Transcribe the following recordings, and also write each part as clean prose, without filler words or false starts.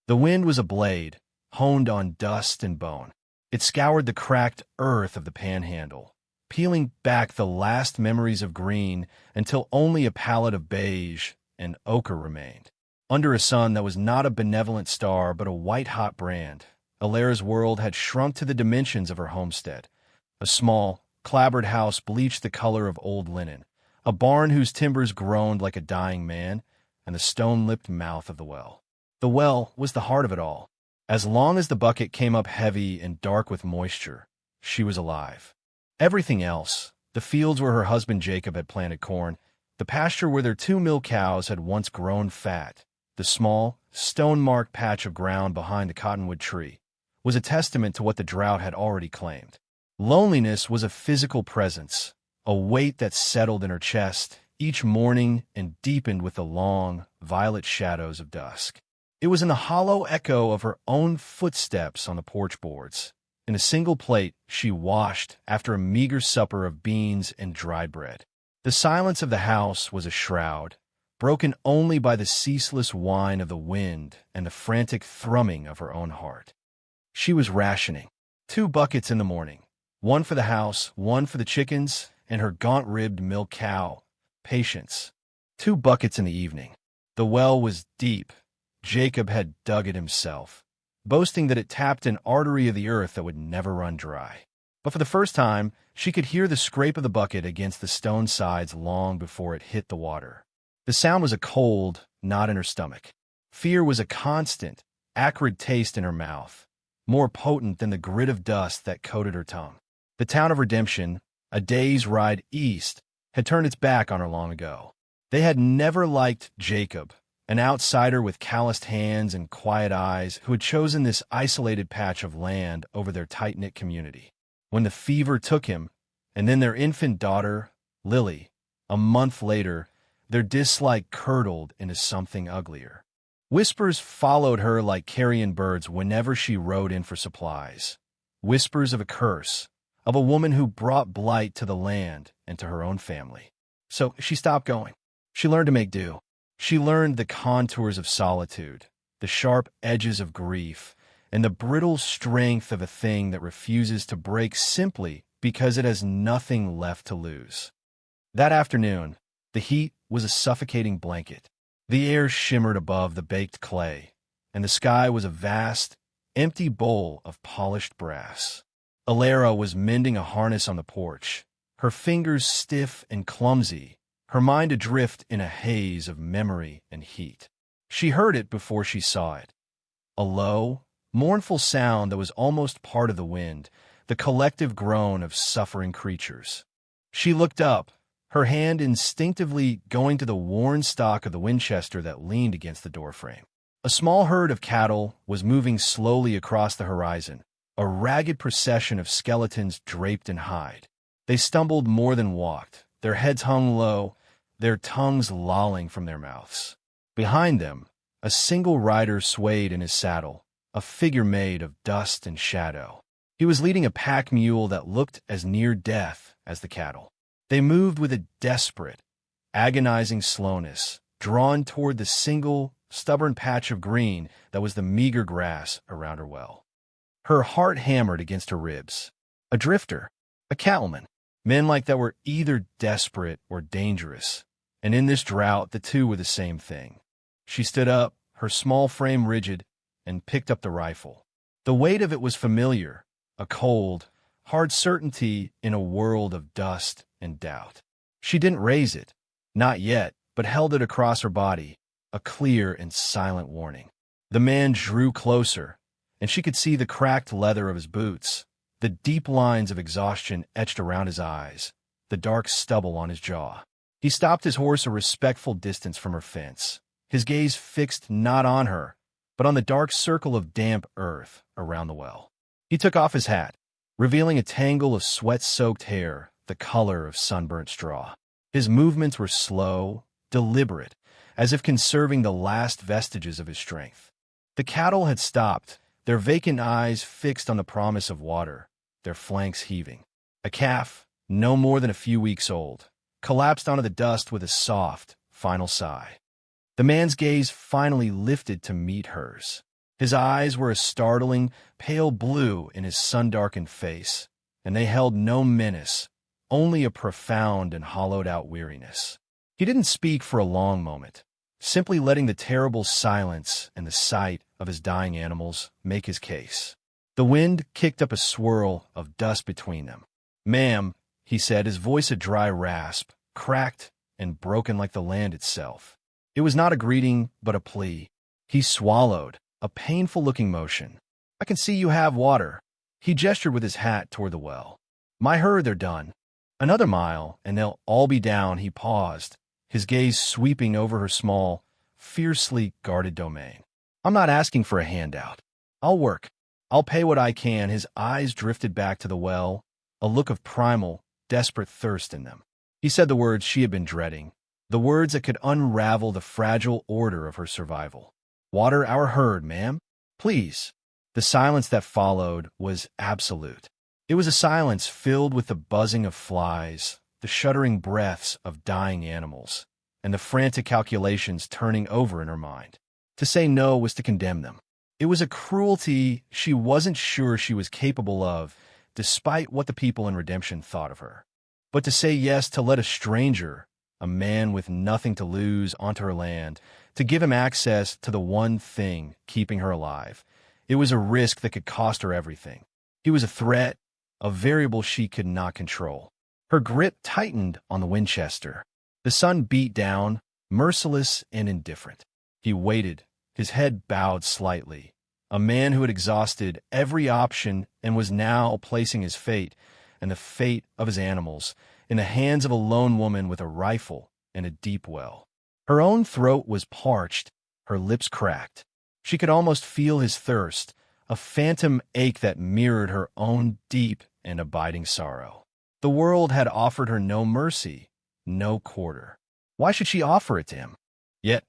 The wind was a blade, honed on dust and bone. It scoured the cracked earth of the panhandle, peeling back the last memories of green until only a palette of beige and ochre remained. Under a sun that was not a benevolent star but a white-hot brand, Alara's world had shrunk to the dimensions of her homestead. A small, clapboard house bleached the color of old linen, a barn whose timbers groaned like a dying man, and the stone-lipped mouth of the well. The well was the heart of it all. As long as the bucket came up heavy and dark with moisture, she was alive. Everything else, the fields where her husband Jacob had planted corn, the pasture where their 2 milk cows had once grown fat, the small, stone-marked patch of ground behind the cottonwood tree, was a testament to what the drought had already claimed. Loneliness was a physical presence, a weight that settled in her chest each morning and deepened with the long, violet shadows of dusk. It was in the hollow echo of her own footsteps on the porch boards. In a single plate, she washed after a meager supper of beans and dry bread. The silence of the house was a shroud, broken only by the ceaseless whine of the wind and the frantic thrumming of her own heart. She was rationing. 2 buckets in the morning, one for the house, one for the chickens, and her gaunt-ribbed milk cow, Patience. 2 buckets in the evening. The well was deep. Jacob had dug it himself, boasting that it tapped an artery of the earth that would never run dry. But for the first time, she could hear the scrape of the bucket against the stone sides long before it hit the water. The sound was a cold, knot in her stomach. Fear was a constant, acrid taste in her mouth, more potent than the grit of dust that coated her tongue. The town of Redemption, a day's ride east, had turned its back on her long ago. They had never liked Jacob, an outsider with calloused hands and quiet eyes who had chosen this isolated patch of land over their tight-knit community. When the fever took him, and then their infant daughter, Lily, a month later, their dislike curdled into something uglier. Whispers followed her like carrion birds whenever she rode in for supplies. Whispers of a curse, of a woman who brought blight to the land and to her own family. So she stopped going. She learned to make do. She learned the contours of solitude, the sharp edges of grief, and the brittle strength of a thing that refuses to break simply because it has nothing left to lose. That afternoon, the heat was a suffocating blanket. The air shimmered above the baked clay, and the sky was a vast, empty bowl of polished brass. Alara was mending a harness on the porch, her fingers stiff and clumsy, her mind adrift in a haze of memory and heat. She heard it before she saw it. A low, mournful sound that was almost part of the wind, the collective groan of suffering creatures. She looked up, her hand instinctively going to the worn stock of the Winchester that leaned against the doorframe. A small herd of cattle was moving slowly across the horizon, a ragged procession of skeletons draped in hide. They stumbled more than walked, their heads hung low, their tongues lolling from their mouths. Behind them, a single rider swayed in his saddle, a figure made of dust and shadow. He was leading a pack mule that looked as near death as the cattle. They moved with a desperate, agonizing slowness, drawn toward the single, stubborn patch of green that was the meager grass around her well. Her heart hammered against her ribs. A drifter, a cattleman. Men like that were either desperate or dangerous, and in this drought the two were the same thing. She stood up, her small frame rigid, and picked up the rifle. The weight of it was familiar, a cold, hard certainty in a world of dust and doubt. She didn't raise it, not yet, but held it across her body, a clear and silent warning. The man drew closer, and she could see the cracked leather of his boots, the deep lines of exhaustion etched around his eyes, the dark stubble on his jaw. He stopped his horse a respectful distance from her fence, his gaze fixed not on her, but on the dark circle of damp earth around the well. He took off his hat, revealing a tangle of sweat-soaked hair, the color of sunburnt straw. His movements were slow, deliberate, as if conserving the last vestiges of his strength. The cattle had stopped, their vacant eyes fixed on the promise of water, their flanks heaving. A calf, no more than a few weeks old, collapsed onto the dust with a soft, final sigh. The man's gaze finally lifted to meet hers. His eyes were a startling, pale blue in his sun-darkened face, and they held no menace, only a profound and hollowed-out weariness. He didn't speak for a long moment, simply letting the terrible silence and the sight of his dying animals make his case. The wind kicked up a swirl of dust between them. "Ma'am," he said, his voice a dry rasp, cracked and broken like the land itself. It was not a greeting, but a plea. He swallowed, a painful-looking motion. "I can see you have water." He gestured with his hat toward the well. "My herd, they're done. Another mile, and they'll all be down." He paused, his gaze sweeping over her small, fiercely guarded domain. "I'm not asking for a handout. I'll work. I'll pay what I can." His eyes drifted back to the well, a look of primal, desperate thirst in them. He said the words she had been dreading, the words that could unravel the fragile order of her survival. "Water our herd, ma'am. Please." The silence that followed was absolute. It was a silence filled with the buzzing of flies, the shuddering breaths of dying animals, and the frantic calculations turning over in her mind. To say no was to condemn them. It was a cruelty she wasn't sure she was capable of, despite what the people in Redemption thought of her. But to say yes to let a stranger, a man with nothing to lose, onto her land, to give him access to the one thing keeping her alive, it was a risk that could cost her everything. He was a threat, a variable she could not control. Her grip tightened on the Winchester. The sun beat down, merciless and indifferent. He waited, his head bowed slightly, a man who had exhausted every option and was now placing his fate and the fate of his animals in the hands of a lone woman with a rifle and a deep well. Her own throat was parched, her lips cracked. She could almost feel his thirst, a phantom ache that mirrored her own deep and abiding sorrow. The world had offered her no mercy, no quarter. Why should she offer it to him? Yet,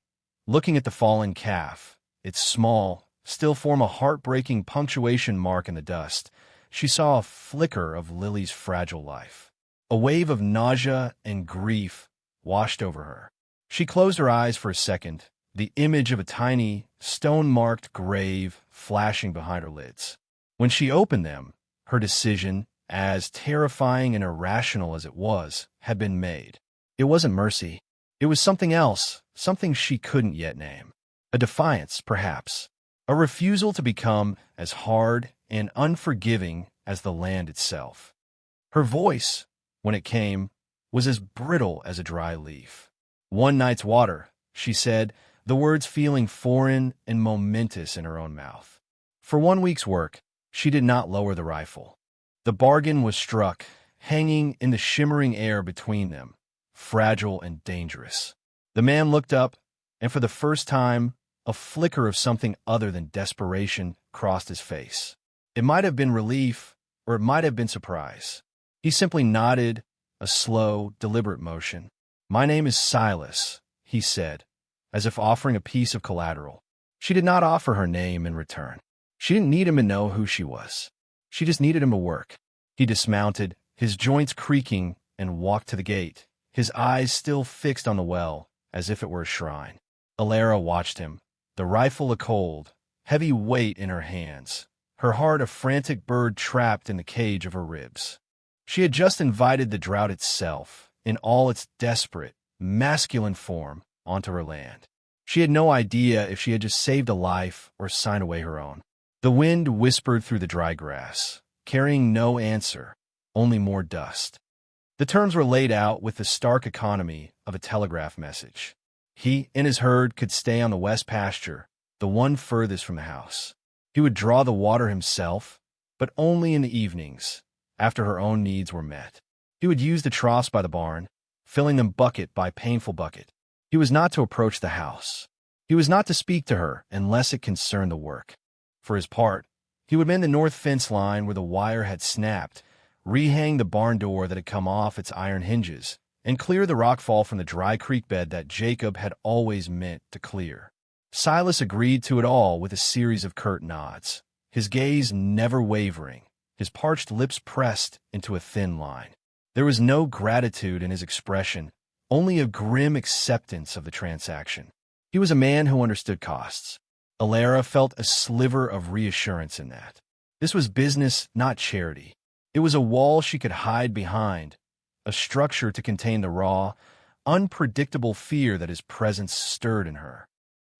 looking at the fallen calf, its small, still form a heartbreaking punctuation mark in the dust, she saw a flicker of Lily's fragile life. A wave of nausea and grief washed over her. She closed her eyes for a second, the image of a tiny, stone-marked grave flashing behind her lids. When she opened them, her decision, as terrifying and irrational as it was, had been made. It wasn't mercy. It was something else, something she couldn't yet name. A defiance, perhaps. A refusal to become as hard and unforgiving as the land itself. Her voice, when it came, was as brittle as a dry leaf. "One night's water," she said, the words feeling foreign and momentous in her own mouth. For 1 week's work, she did not lower the rifle. The bargain was struck, hanging in the shimmering air between them, fragile and dangerous. The man looked up, and for the first time, a flicker of something other than desperation crossed his face. It might have been relief, or it might have been surprise. He simply nodded, a slow, deliberate motion. "My name is Silas," he said, as if offering a piece of collateral. She did not offer her name in return. She didn't need him to know who she was. She just needed him to work. He dismounted, his joints creaking, and walked to the gate, his eyes still fixed on the well, as if it were a shrine. Alara watched him, the rifle a cold, heavy weight in her hands, her heart a frantic bird trapped in the cage of her ribs. She had just invited the drought itself, in all its desperate, masculine form, onto her land. She had no idea if she had just saved a life or signed away her own. The wind whispered through the dry grass, carrying no answer, only more dust. The terms were laid out with the stark economy of a telegraph message. He and his herd could stay on the west pasture, the one furthest from the house. He would draw the water himself, but only in the evenings, after her own needs were met. He would use the troughs by the barn, filling them bucket by painful bucket. He was not to approach the house. He was not to speak to her unless it concerned the work. For his part, he would mend the north fence line where the wire had snapped, rehang the barn door that had come off its iron hinges, and clear the rockfall from the dry creek bed that Jacob had always meant to clear. Silas agreed to it all with a series of curt nods, his gaze never wavering, his parched lips pressed into a thin line. There was no gratitude in his expression, only a grim acceptance of the transaction. He was a man who understood costs. Alara felt a sliver of reassurance in that. This was business, not charity. It was a wall she could hide behind, a structure to contain the raw, unpredictable fear that his presence stirred in her.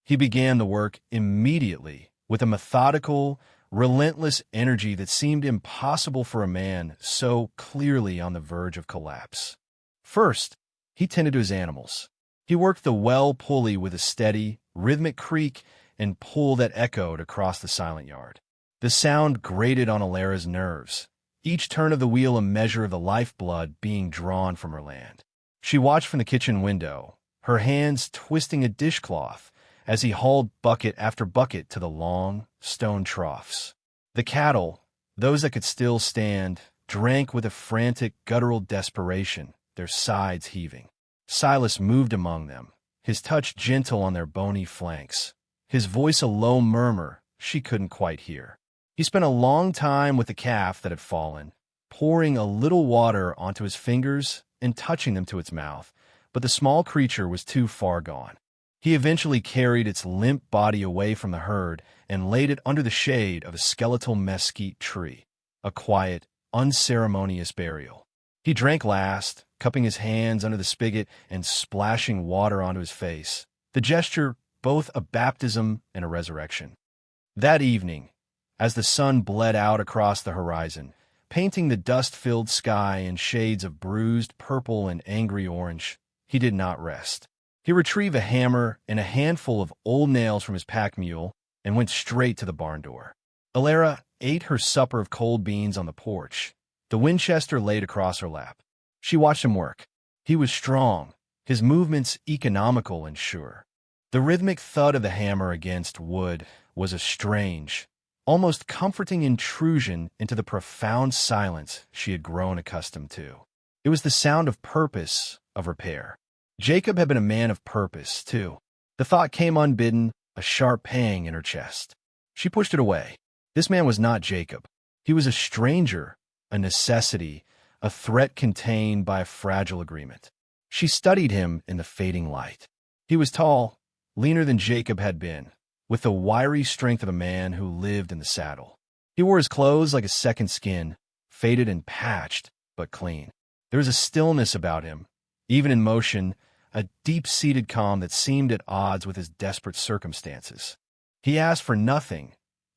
He began the work immediately, with a methodical, relentless energy that seemed impossible for a man so clearly on the verge of collapse. First, he tended to his animals. He worked the well pulley with a steady, rhythmic creak and pull that echoed across the silent yard. The sound grated on Alara's nerves, each turn of the wheel a measure of the lifeblood being drawn from her land. She watched from the kitchen window, her hands twisting a dishcloth as he hauled bucket after bucket to the long, stone troughs. The cattle, those that could still stand, drank with a frantic, guttural desperation, their sides heaving. Silas moved among them, his touch gentle on their bony flanks, his voice a low murmur she couldn't quite hear. He spent a long time with the calf that had fallen, pouring a little water onto his fingers and touching them to its mouth, but the small creature was too far gone. He eventually carried its limp body away from the herd and laid it under the shade of a skeletal mesquite tree, a quiet, unceremonious burial. He drank last, cupping his hands under the spigot and splashing water onto his face, the gesture both a baptism and a resurrection. That evening, as the sun bled out across the horizon, painting the dust-filled sky in shades of bruised purple and angry orange, he did not rest. He retrieved a hammer and a handful of old nails from his pack mule and went straight to the barn door. Alara ate her supper of cold beans on the porch, the Winchester laid across her lap. She watched him work. He was strong, his movements economical and sure. The rhythmic thud of the hammer against wood was a strange, almost comforting intrusion into the profound silence she had grown accustomed to. It was the sound of purpose, of repair. Jacob had been a man of purpose, too. The thought came unbidden, a sharp pang in her chest. She pushed it away. This man was not Jacob. He was a stranger, a necessity, a threat contained by a fragile agreement. She studied him in the fading light. He was tall, leaner than Jacob had been, with the wiry strength of a man who lived in the saddle. He wore his clothes like a second skin, faded and patched, but clean. There was a stillness about him, even in motion, a deep-seated calm that seemed at odds with his desperate circumstances. He asked for nothing,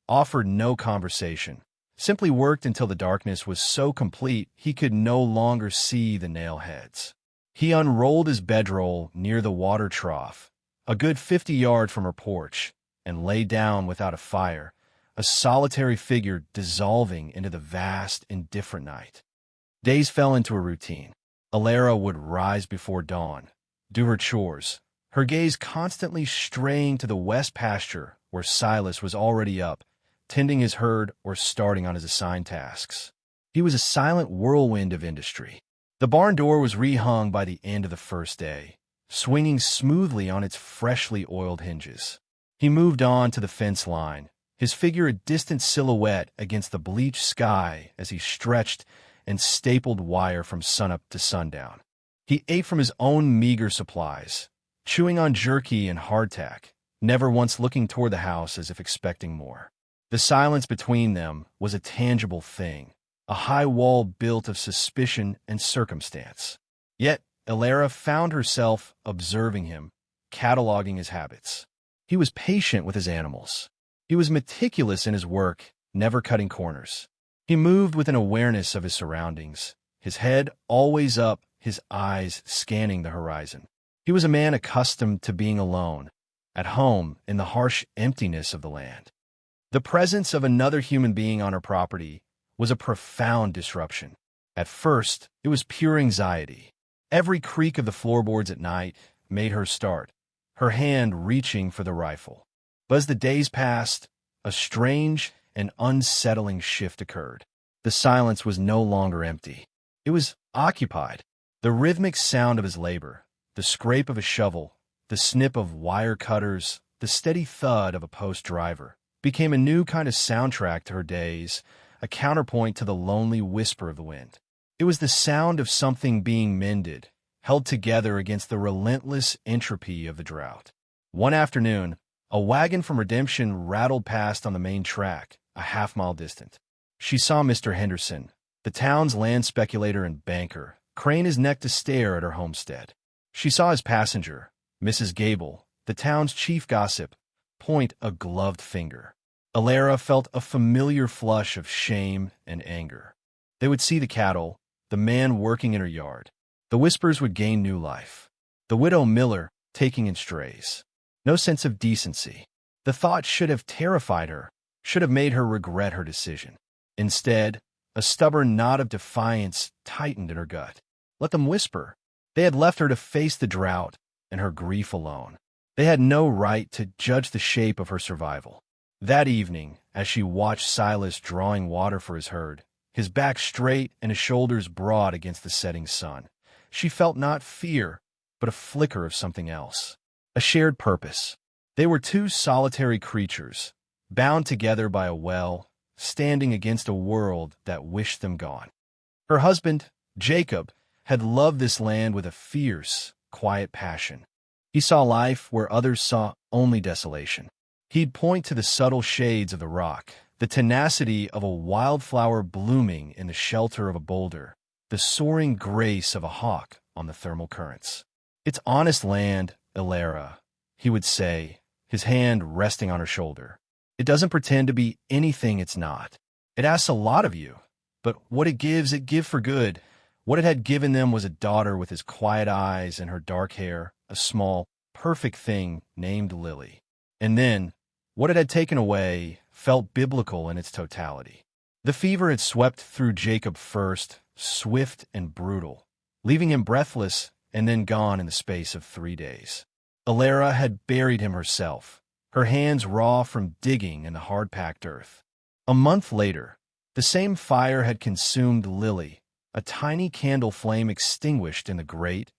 offered no conversation, simply worked until the darkness was so complete he could no longer see the nail heads. He unrolled his bedroll near the water trough, a good 50 yards from her porch, and lay down without a fire, a solitary figure dissolving into the vast, indifferent night. Days fell into a routine. Alara would rise before dawn, do her chores, her gaze constantly straying to the west pasture where Silas was already up, tending his herd or starting on his assigned tasks. He was a silent whirlwind of industry. The barn door was rehung by the end of the first day, swinging smoothly on its freshly oiled hinges. He moved on to the fence line, his figure a distant silhouette against the bleached sky as he stretched and stapled wire from sunup to sundown. He ate from his own meager supplies, chewing on jerky and hardtack, never once looking toward the house as if expecting more. The silence between them was a tangible thing, a high wall built of suspicion and circumstance. Yet Alara found herself observing him, cataloging his habits. He was patient with his animals. He was meticulous in his work, never cutting corners. He moved with an awareness of his surroundings, his head always up, his eyes scanning the horizon. He was a man accustomed to being alone, at home in the harsh emptiness of the land. The presence of another human being on her property was a profound disruption. At first, it was pure anxiety. Every creak of the floorboards at night made her start, her hand reaching for the rifle. But as the days passed, a strange and unsettling shift occurred. The silence was no longer empty. It was occupied. The rhythmic sound of his labor, the scrape of a shovel, the snip of wire cutters, the steady thud of a post driver, became a new kind of soundtrack to her days, a counterpoint to the lonely whisper of the wind. It was the sound of something being mended, held together against the relentless entropy of the drought. One afternoon, A wagon from Redemption rattled past on the main track, a half-mile distant. She saw Mr. Henderson, the town's land speculator and banker, crane his neck to stare at her homestead. She saw his passenger, Mrs. Gable, the town's chief gossip, point a gloved finger. Alara felt a familiar flush of shame and anger. They would see the cattle, the man working in her yard. The whispers would gain new life. The widow Miller taking in strays. No sense of decency. The thought should have terrified her, should have made her regret her decision. Instead, a stubborn knot of defiance tightened in her gut. Let them whisper. They had left her to face the drought and her grief alone. They had no right to judge the shape of her survival. That evening, as she watched Silas drawing water for his herd, his back straight and his shoulders broad against the setting sun, she felt not fear, but a flicker of something else. A shared purpose. They were two solitary creatures, bound together by a well, standing against a world that wished them gone. Her husband, Jacob, had loved this land with a fierce, quiet passion. He saw life where others saw only desolation. He'd point to the subtle shades of the rock, the tenacity of a wildflower blooming in the shelter of a boulder, the soaring grace of a hawk on the thermal currents. "It's honest land, Alara," he would say, his hand resting on her shoulder. "It doesn't pretend to be anything it's not. It asks a lot of you, but what it gives for good." What it had given them was a daughter with his quiet eyes and her dark hair, a small, perfect thing named Lily. And then, what it had taken away felt biblical in its totality. The fever had swept through Jacob first, swift and brutal, leaving him breathless and then gone in the space of 3 days. Alara had buried him herself, her hands raw from digging in the hard-packed earth. A month later, the same fire had consumed Lily, a tiny candle flame extinguished in the great,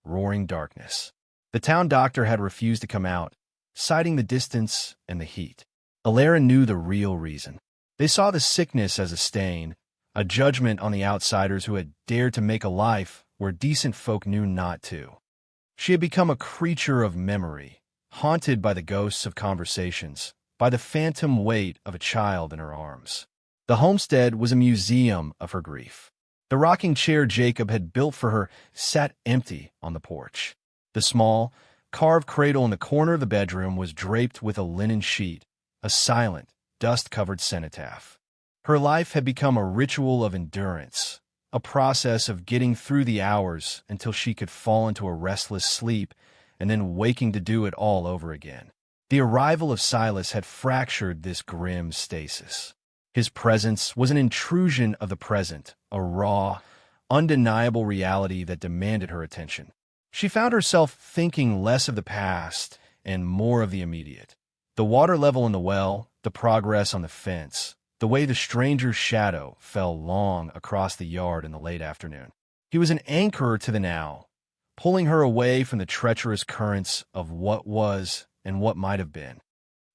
roaring darkness. The town doctor had refused to come out, citing the distance and the heat. Alara knew the real reason. They saw the sickness as a stain, a judgment on the outsiders who had dared to make a life where decent folk knew not to. She had become a creature of memory, haunted by the ghosts of conversations, by the phantom weight of a child in her arms. The homestead was a museum of her grief. The rocking chair Jacob had built for her sat empty on the porch. The small, carved cradle in the corner of the bedroom was draped with a linen sheet, a silent, dust-covered cenotaph. Her life had become a ritual of endurance, a process of getting through the hours until she could fall into a restless sleep and then waking to do it all over again. The arrival of Silas had fractured this grim stasis. His presence was an intrusion of the present, a raw, undeniable reality that demanded her attention. She found herself thinking less of the past and more of the immediate. The water level in the well, the progress on the fence, the way the stranger's shadow fell long across the yard in the late afternoon. He was an anchor to the now, pulling her away from the treacherous currents of what was and what might have been.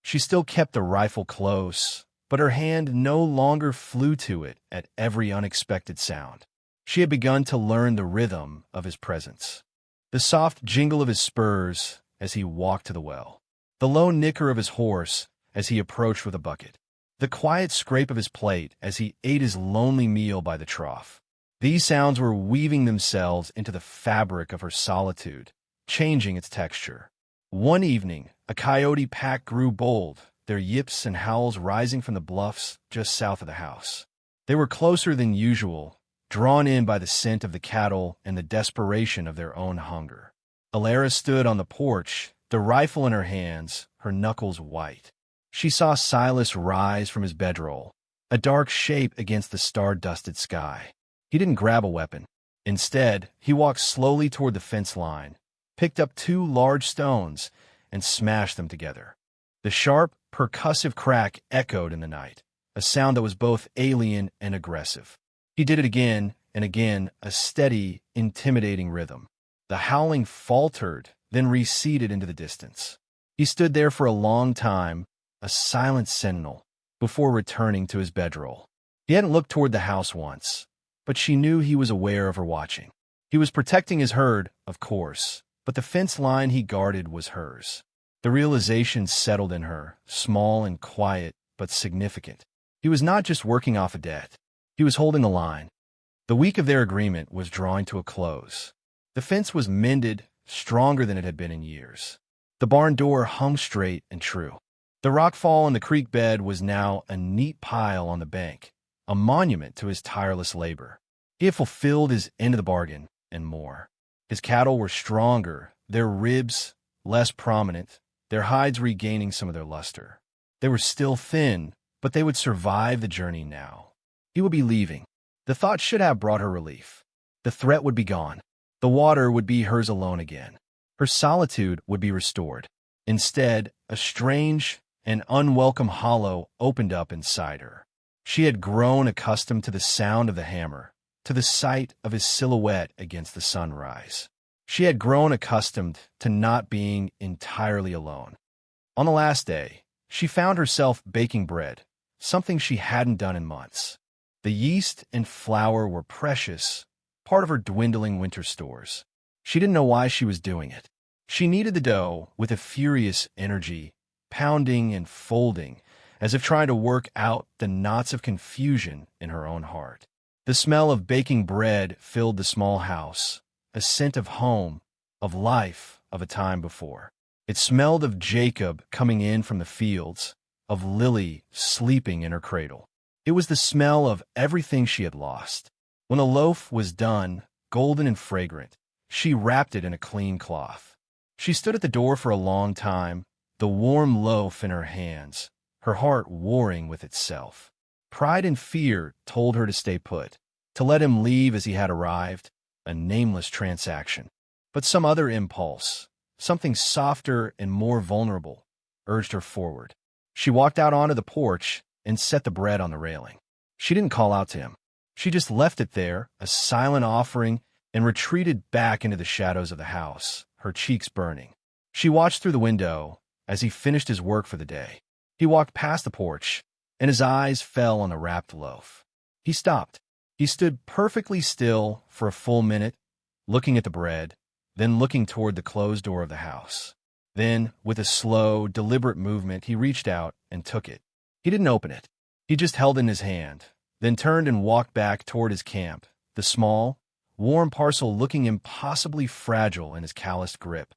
She still kept the rifle close, but her hand no longer flew to it at every unexpected sound. She had begun to learn the rhythm of his presence. The soft jingle of his spurs as he walked to the well. The low nicker of his horse as he approached with a bucket. The quiet scrape of his plate as he ate his lonely meal by the trough. These sounds were weaving themselves into the fabric of her solitude, changing its texture. One evening, a coyote pack grew bold, their yips and howls rising from the bluffs just south of the house. They were closer than usual, drawn in by the scent of the cattle and the desperation of their own hunger. Alara stood on the porch, the rifle in her hands, her knuckles white. She saw Silas rise from his bedroll, a dark shape against the star-dusted sky. He didn't grab a weapon. Instead, he walked slowly toward the fence line, picked up 2 large stones, and smashed them together. The sharp, percussive crack echoed in the night, a sound that was both alien and aggressive. He did it again and again, a steady, intimidating rhythm. The howling faltered, then receded into the distance. He stood there for a long time, a silent sentinel, before returning to his bedroll. He hadn't looked toward the house once, but she knew he was aware of her watching. He was protecting his herd, of course, but the fence line he guarded was hers. The realization settled in her, small and quiet, but significant. He was not just working off a debt. He was holding a line. The week of their agreement was drawing to a close. The fence was mended, stronger than it had been in years. The barn door hung straight and true. The rockfall in the creek bed was now a neat pile on the bank, a monument to his tireless labor. He had fulfilled his end of the bargain, and more. His cattle were stronger, their ribs less prominent, their hides regaining some of their luster. They were still thin, but they would survive the journey now. He would be leaving. The thought should have brought her relief. The threat would be gone. The water would be hers alone again. Her solitude would be restored. Instead, a strange and unwelcome hollow opened up inside her. She had grown accustomed to the sound of the hammer, to the sight of his silhouette against the sunrise. She had grown accustomed to not being entirely alone. On the last day, she found herself baking bread, something she hadn't done in months. The yeast and flour were precious, part of her dwindling winter stores. She didn't know why she was doing it. She kneaded the dough with a furious energy, pounding and folding, as if trying to work out the knots of confusion in her own heart. The smell of baking bread filled the small house, a scent of home, of life, of a time before. It smelled of Jacob coming in from the fields, of Lily sleeping in her cradle. It was the smell of everything she had lost. When the loaf was done, golden and fragrant, she wrapped it in a clean cloth. She stood at the door for a long time, the warm loaf in her hands, her heart warring with itself. Pride and fear told her to stay put, to let him leave as he had arrived, a nameless transaction. But some other impulse, something softer and more vulnerable, urged her forward. She walked out onto the porch and set the bread on the railing. She didn't call out to him. She just left it there, a silent offering, and retreated back into the shadows of the house, her cheeks burning. She watched through the window as he finished his work for the day. He walked past the porch, and his eyes fell on the wrapped loaf. He stopped. He stood perfectly still for a full minute, looking at the bread, then looking toward the closed door of the house. Then, with a slow, deliberate movement, he reached out and took it. He didn't open it. He just held it in his hand, then turned and walked back toward his camp, the small, warm parcel looking impossibly fragile in his calloused grip.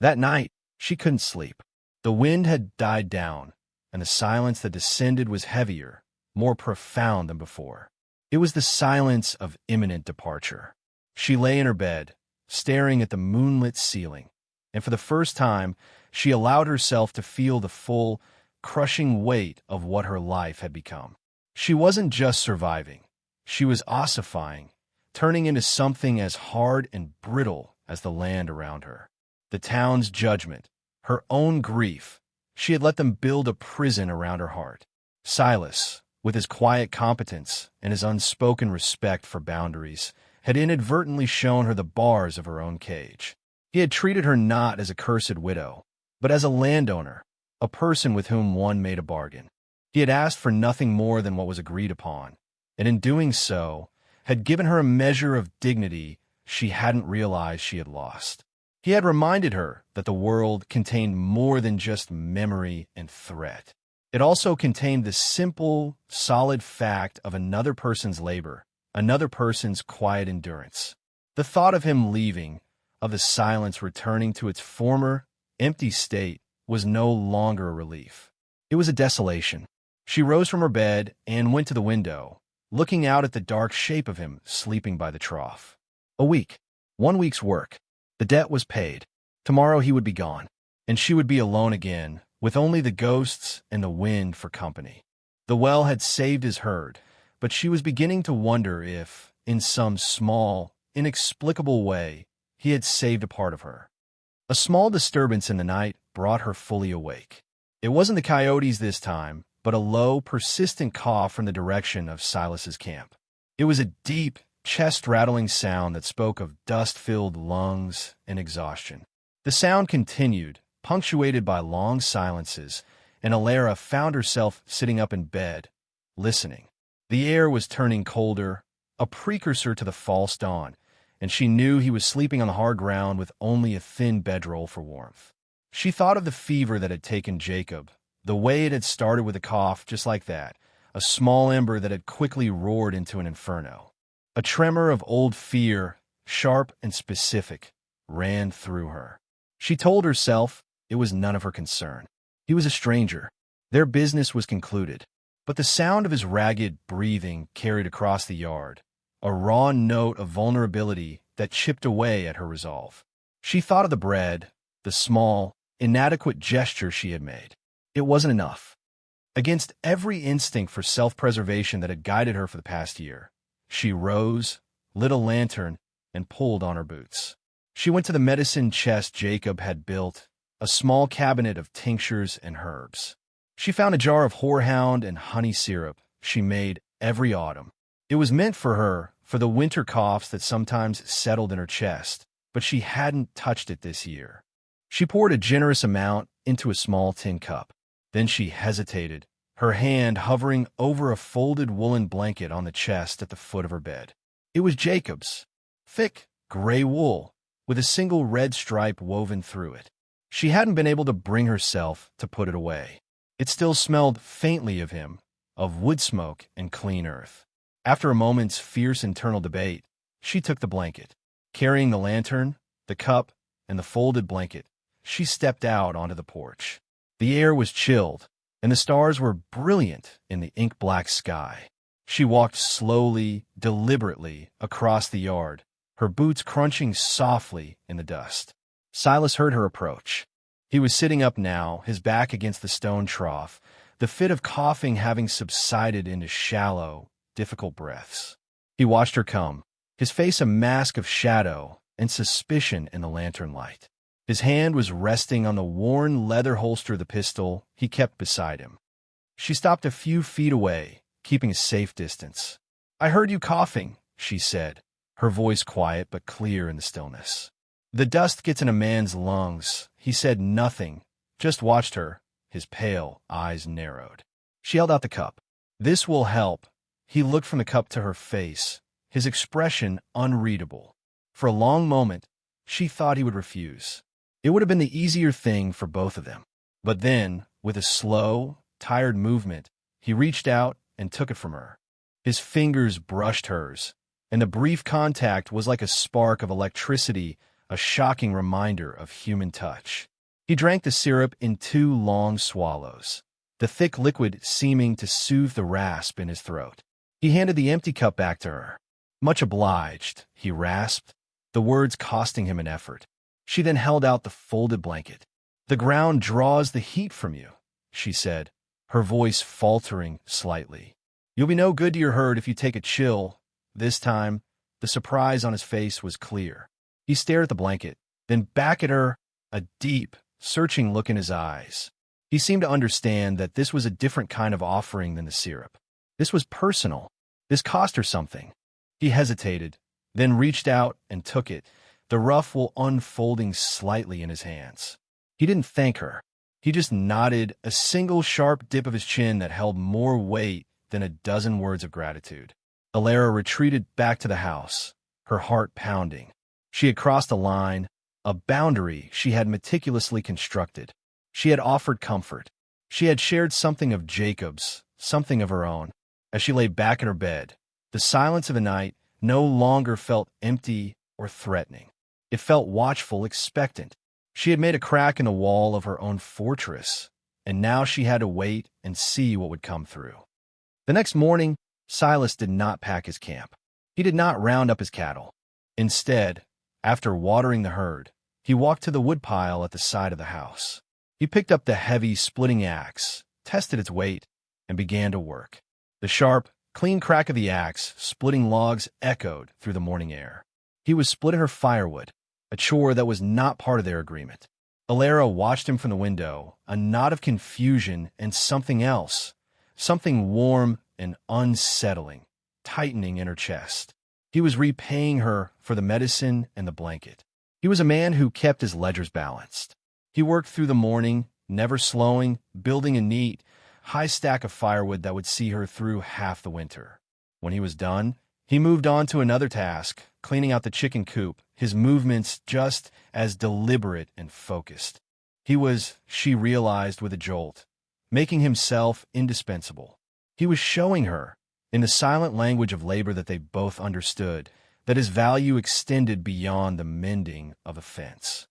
That night, she couldn't sleep. The wind had died down, and the silence that descended was heavier, more profound than before. It was the silence of imminent departure. She lay in her bed, staring at the moonlit ceiling, and for the first time, she allowed herself to feel the full, crushing weight of what her life had become. She wasn't just surviving. She was ossifying, turning into something as hard and brittle as the land around her. The town's judgment, her own grief, she had let them build a prison around her heart. Silas, with his quiet competence and his unspoken respect for boundaries, had inadvertently shown her the bars of her own cage. He had treated her not as a cursed widow, but as a landowner, a person with whom one made a bargain. He had asked for nothing more than what was agreed upon, and in doing so, had given her a measure of dignity she hadn't realized she had lost. He had reminded her that the world contained more than just memory and threat. It also contained the simple, solid fact of another person's labor, another person's quiet endurance. The thought of him leaving, of the silence returning to its former, empty state, was no longer a relief. It was a desolation. She rose from her bed and went to the window, looking out at the dark shape of him sleeping by the trough. A week. 1 week's work. The debt was paid. Tomorrow he would be gone, and she would be alone again, with only the ghosts and the wind for company. The well had saved his herd, but she was beginning to wonder if, in some small, inexplicable way, he had saved a part of her. A small disturbance in the night brought her fully awake. It wasn't the coyotes this time, but a low, persistent cough from the direction of Silas's camp. It was a deep, chest-rattling sound that spoke of dust-filled lungs and exhaustion. The sound continued, punctuated by long silences, and Alara found herself sitting up in bed, listening. The air was turning colder, a precursor to the false dawn, and she knew he was sleeping on the hard ground with only a thin bedroll for warmth. She thought of the fever that had taken Jacob, the way it had started with a cough just like that, a small ember that had quickly roared into an inferno. A tremor of old fear, sharp and specific, ran through her. She told herself it was none of her concern. He was a stranger. Their business was concluded. But the sound of his ragged breathing carried across the yard, a raw note of vulnerability that chipped away at her resolve. She thought of the bread, the small, inadequate gesture she had made. It wasn't enough. Against every instinct for self-preservation that had guided her for the past year, she rose, lit a lantern, and pulled on her boots. She went to the medicine chest Jacob had built, a small cabinet of tinctures and herbs. She found a jar of horehound and honey syrup she made every autumn. It was meant for her, for the winter coughs that sometimes settled in her chest, but she hadn't touched it this year. She poured a generous amount into a small tin cup. Then she hesitated, her hand hovering over a folded woolen blanket on the chest at the foot of her bed. It was Jacob's, thick, gray wool, with a single red stripe woven through it. She hadn't been able to bring herself to put it away. It still smelled faintly of him, of wood smoke and clean earth. After a moment's fierce internal debate, she took the blanket. Carrying the lantern, the cup, and the folded blanket, she stepped out onto the porch. The air was chilled, and the stars were brilliant in the ink-black sky. She walked slowly, deliberately, across the yard, her boots crunching softly in the dust. Silas heard her approach. He was sitting up now, his back against the stone trough, the fit of coughing having subsided into shallow, difficult breaths. He watched her come, his face a mask of shadow and suspicion in the lantern light. His hand was resting on the worn leather holster of the pistol he kept beside him. She stopped a few feet away, keeping a safe distance. "I heard you coughing," she said, her voice quiet but clear in the stillness. "The dust gets in a man's lungs." He said nothing, just watched her, his pale eyes narrowed. She held out the cup. "This will help." He looked from the cup to her face, his expression unreadable. For a long moment, she thought he would refuse. It would have been the easier thing for both of them. But then, with a slow, tired movement, he reached out and took it from her. His fingers brushed hers, and the brief contact was like a spark of electricity, a shocking reminder of human touch. He drank the syrup in 2 long swallows, the thick liquid seeming to soothe the rasp in his throat. He handed the empty cup back to her. "Much obliged," he rasped, the words costing him an effort. She then held out the folded blanket. "The ground draws the heat from you," she said, her voice faltering slightly. "You'll be no good to your herd if you take a chill." This time, the surprise on his face was clear. He stared at the blanket, then back at her, a deep, searching look in his eyes. He seemed to understand that this was a different kind of offering than the syrup. This was personal. This cost her something. He hesitated, then reached out and took it, the rough wool unfolding slightly in his hands. He didn't thank her. He just nodded, a single sharp dip of his chin that held more weight than a dozen words of gratitude. Alara retreated back to the house, her heart pounding. She had crossed a line, a boundary she had meticulously constructed. She had offered comfort. She had shared something of Jacob's, something of her own. As she lay back in her bed, the silence of the night no longer felt empty or threatening. It felt watchful, expectant. She had made a crack in the wall of her own fortress, and now she had to wait and see what would come through. The next morning, Silas did not pack his camp. He did not round up his cattle. Instead, after watering the herd, he walked to the woodpile at the side of the house. He picked up the heavy splitting axe, tested its weight, and began to work. The sharp, clean crack of the axe splitting logs echoed through the morning air. He was splitting her firewood, a chore that was not part of their agreement. Alara watched him from the window, a knot of confusion and something else, something warm and unsettling, tightening in her chest. He was repaying her for the medicine and the blanket. He was a man who kept his ledgers balanced. He worked through the morning, never slowing, building a neat, high stack of firewood that would see her through half the winter. When he was done, he moved on to another task, cleaning out the chicken coop, his movements just as deliberate and focused. She realized with a jolt, making himself indispensable. He was showing her, in the silent language of labor that they both understood, that his value extended beyond the mending of a fence.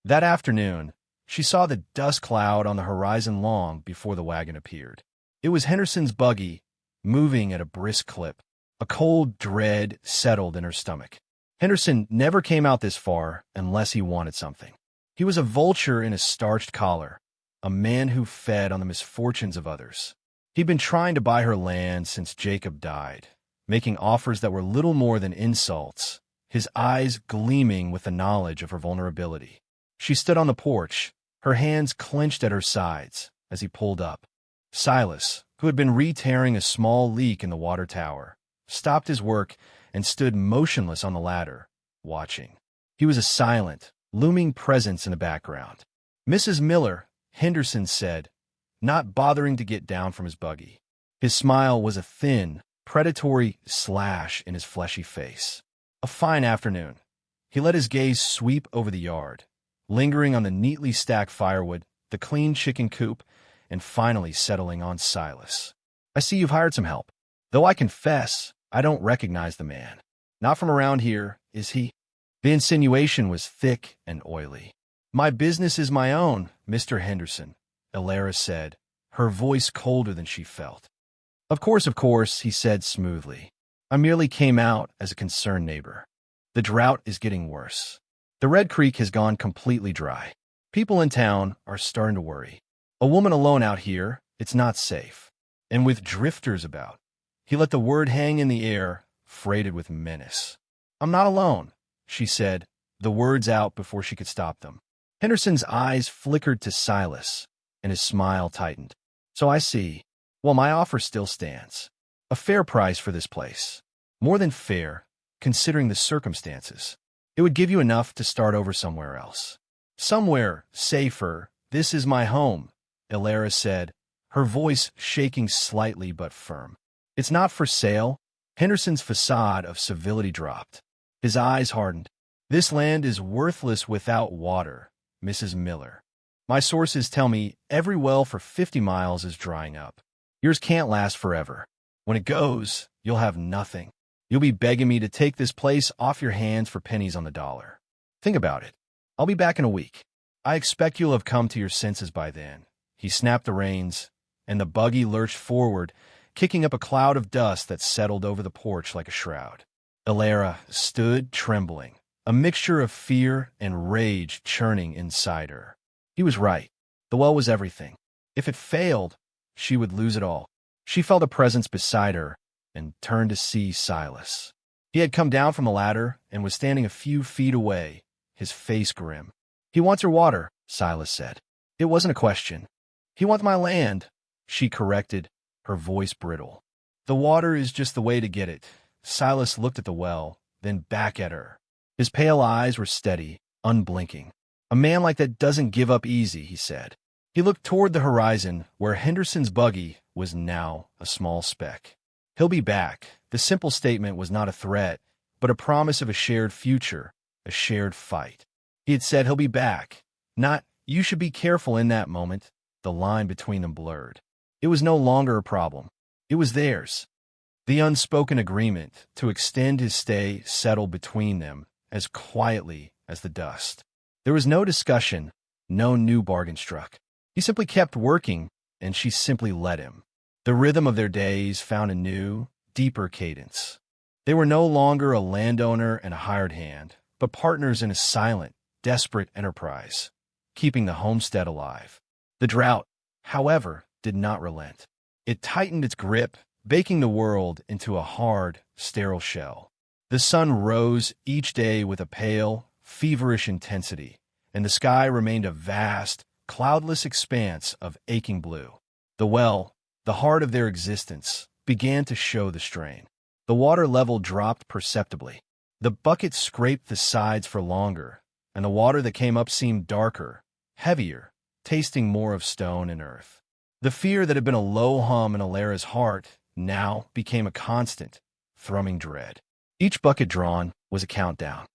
That afternoon, she saw the dust cloud on the horizon long before the wagon appeared. It was Henderson's buggy, moving at a brisk clip. A cold dread settled in her stomach. Henderson never came out this far unless he wanted something. He was a vulture in a starched collar, a man who fed on the misfortunes of others. He'd been trying to buy her land since Jacob died, making offers that were little more than insults, his eyes gleaming with the knowledge of her vulnerability. She stood on the porch, her hands clenched at her sides, as he pulled up. Silas, who had been re-tearing a small leak in the water tower, stopped his work and stood motionless on the ladder, watching. He was a silent, looming presence in the background. "Mrs. Miller," Henderson said, not bothering to get down from his buggy. His smile was a thin, predatory slash in his fleshy face. A fine afternoon. He let his gaze sweep over the yard, lingering on the neatly stacked firewood, the clean chicken coop, and finally settling on Silas. "I see you've hired some help. Though I confess, I don't recognize the man. Not from around here, is he?" The insinuation was thick and oily. "My business is my own, Mr. Henderson," Elara said, her voice colder than she felt. Of course, he said smoothly. "I merely came out as a concerned neighbor. The drought is getting worse. The Red Creek has gone completely dry. People in town are starting to worry. A woman alone out here, it's not safe. And with drifters about." He let the word hang in the air, freighted with menace. "I'm not alone," she said, the words out before she could stop them. Henderson's eyes flickered to Silas, and his smile tightened. "So I see. Well, my offer still stands. A fair price for this place. More than fair, considering the circumstances. It would give you enough to start over somewhere else. Somewhere safer. This is my home," Elara said, her voice shaking slightly but firm. "It's not for sale." Henderson's facade of civility dropped. His eyes hardened. "This land is worthless without water, Mrs. Miller. My sources tell me every well for 50 miles is drying up. Yours can't last forever. When it goes, you'll have nothing. You'll be begging me to take this place off your hands for pennies on the dollar. Think about it. I'll be back in a week. I expect you'll have come to your senses by then." He snapped the reins, and the buggy lurched forward, kicking up a cloud of dust that settled over the porch like a shroud. Elara stood trembling, a mixture of fear and rage churning inside her. He was right. The well was everything. If it failed, she would lose it all. She felt a presence beside her and turned to see Silas. He had come down from the ladder and was standing a few feet away, his face grim. "He wants your water," Silas said. "It wasn't a question." "He wants my land," she corrected, her voice brittle. "The water is just the way to get it." Silas looked at the well, then back at her. His pale eyes were steady, unblinking. "A man like that doesn't give up easy," he said. He looked toward the horizon, where Henderson's buggy was now a small speck. "He'll be back." The simple statement was not a threat, but a promise of a shared future, a shared fight. He had said he'll be back, not, "You should be careful." In that moment, the line between them blurred. It was no longer a problem. It was theirs. The unspoken agreement to extend his stay settled between them as quietly as the dust. There was no discussion, no new bargain struck. He simply kept working, and she simply let him. The rhythm of their days found a new, deeper cadence. They were no longer a landowner and a hired hand, but partners in a silent, desperate enterprise, keeping the homestead alive. The drought, however, did not relent. It tightened its grip, baking the world into a hard, sterile shell. The sun rose each day with a pale, feverish intensity, and the sky remained a vast, cloudless expanse of aching blue. The well, the heart of their existence, began to show the strain. The water level dropped perceptibly. The bucket scraped the sides for longer, and the water that came up seemed darker, heavier, tasting more of stone and earth. The fear that had been a low hum in Elara's heart now became a constant, thrumming dread. Each bucket drawn was a countdown.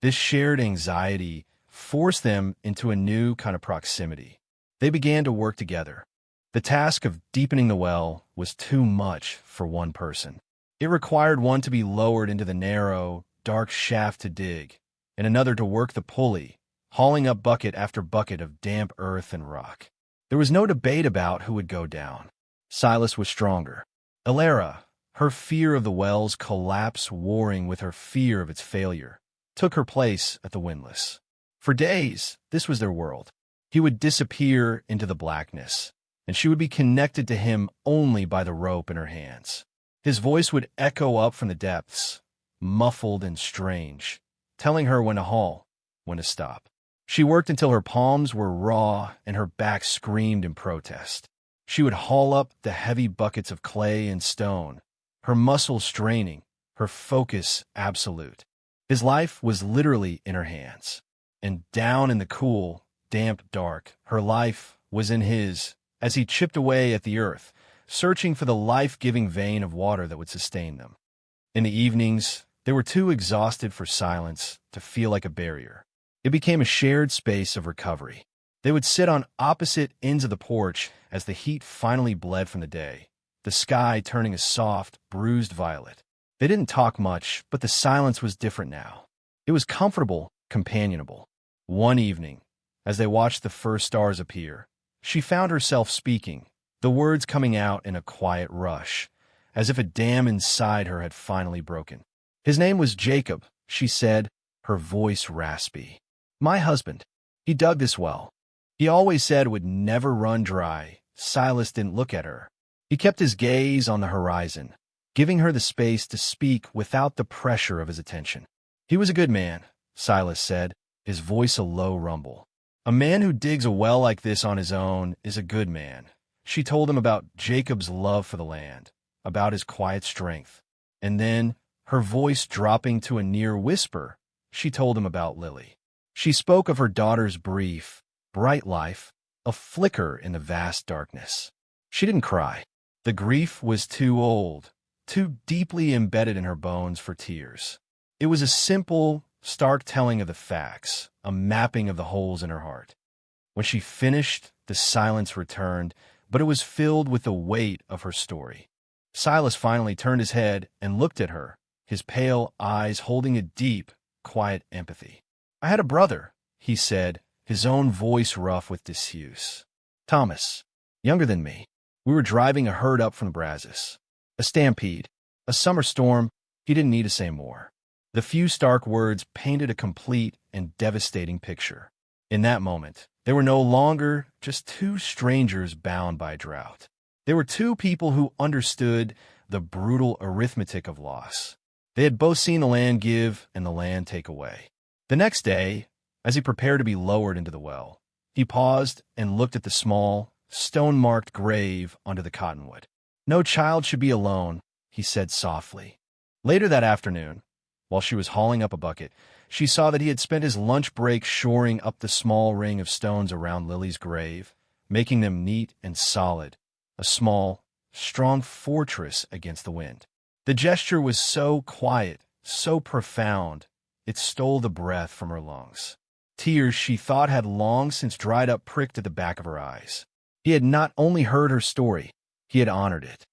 This shared anxiety forced them into a new kind of proximity. They began to work together. The task of deepening the well was too much for one person. It required one to be lowered into the narrow, dark shaft to dig, and another to work the pulley, hauling up bucket after bucket of damp earth and rock. There was no debate about who would go down. Silas was stronger. Elara, her fear of the well's collapse warring with her fear of its failure, took her place at the windlass. For days, this was their world. He would disappear into the blackness, and she would be connected to him only by the rope in her hands. His voice would echo up from the depths, muffled and strange, telling her when to haul, when to stop. She worked until her palms were raw and her back screamed in protest. She would haul up the heavy buckets of clay and stone, her muscles straining, her focus absolute. His life was literally in her hands. And down in the cool, damp dark, her life was in his, as he chipped away at the earth, searching for the life-giving vein of water that would sustain them. In the evenings, they were too exhausted for silence to feel like a barrier. It became a shared space of recovery. They would sit on opposite ends of the porch as the heat finally bled from the day, the sky turning a soft, bruised violet. They didn't talk much, but the silence was different now. It was comfortable, companionable. One evening, as they watched the first stars appear, she found herself speaking, the words coming out in a quiet rush, as if a dam inside her had finally broken. His name was Jacob, she said, her voice raspy. My husband. He dug this well. He always said it would never run dry. Silas didn't look at her. He kept his gaze on the horizon, giving her the space to speak without the pressure of his attention. He was a good man, Silas said, his voice a low rumble. A man who digs a well like this on his own is a good man. She told him about Jacob's love for the land, about his quiet strength. And then, her voice dropping to a near whisper, she told him about Lily. She spoke of her daughter's brief, bright life, a flicker in the vast darkness. She didn't cry. The grief was too old, too deeply embedded in her bones for tears. It was a simple, stark telling of the facts, a mapping of the holes in her heart. When she finished, the silence returned, but it was filled with the weight of her story. Silas finally turned his head and looked at her, his pale eyes holding a deep, quiet empathy. I had a brother, he said, his own voice rough with disuse. Thomas, younger than me. We were driving a herd up from the Brazos. A stampede, a summer storm, he didn't need to say more. The few stark words painted a complete and devastating picture. In that moment, they were no longer just two strangers bound by drought. They were two people who understood the brutal arithmetic of loss. They had both seen the land give and the land take away. The next day, as he prepared to be lowered into the well, he paused and looked at the small, stone-marked grave under the cottonwood. No child should be alone, he said softly. Later that afternoon, while she was hauling up a bucket, she saw that he had spent his lunch break shoring up the small ring of stones around Lily's grave, making them neat and solid, a small, strong fortress against the wind. The gesture was so quiet, so profound, it stole the breath from her lungs. Tears she thought had long since dried up pricked at the back of her eyes. He had not only heard her story, he had honored it.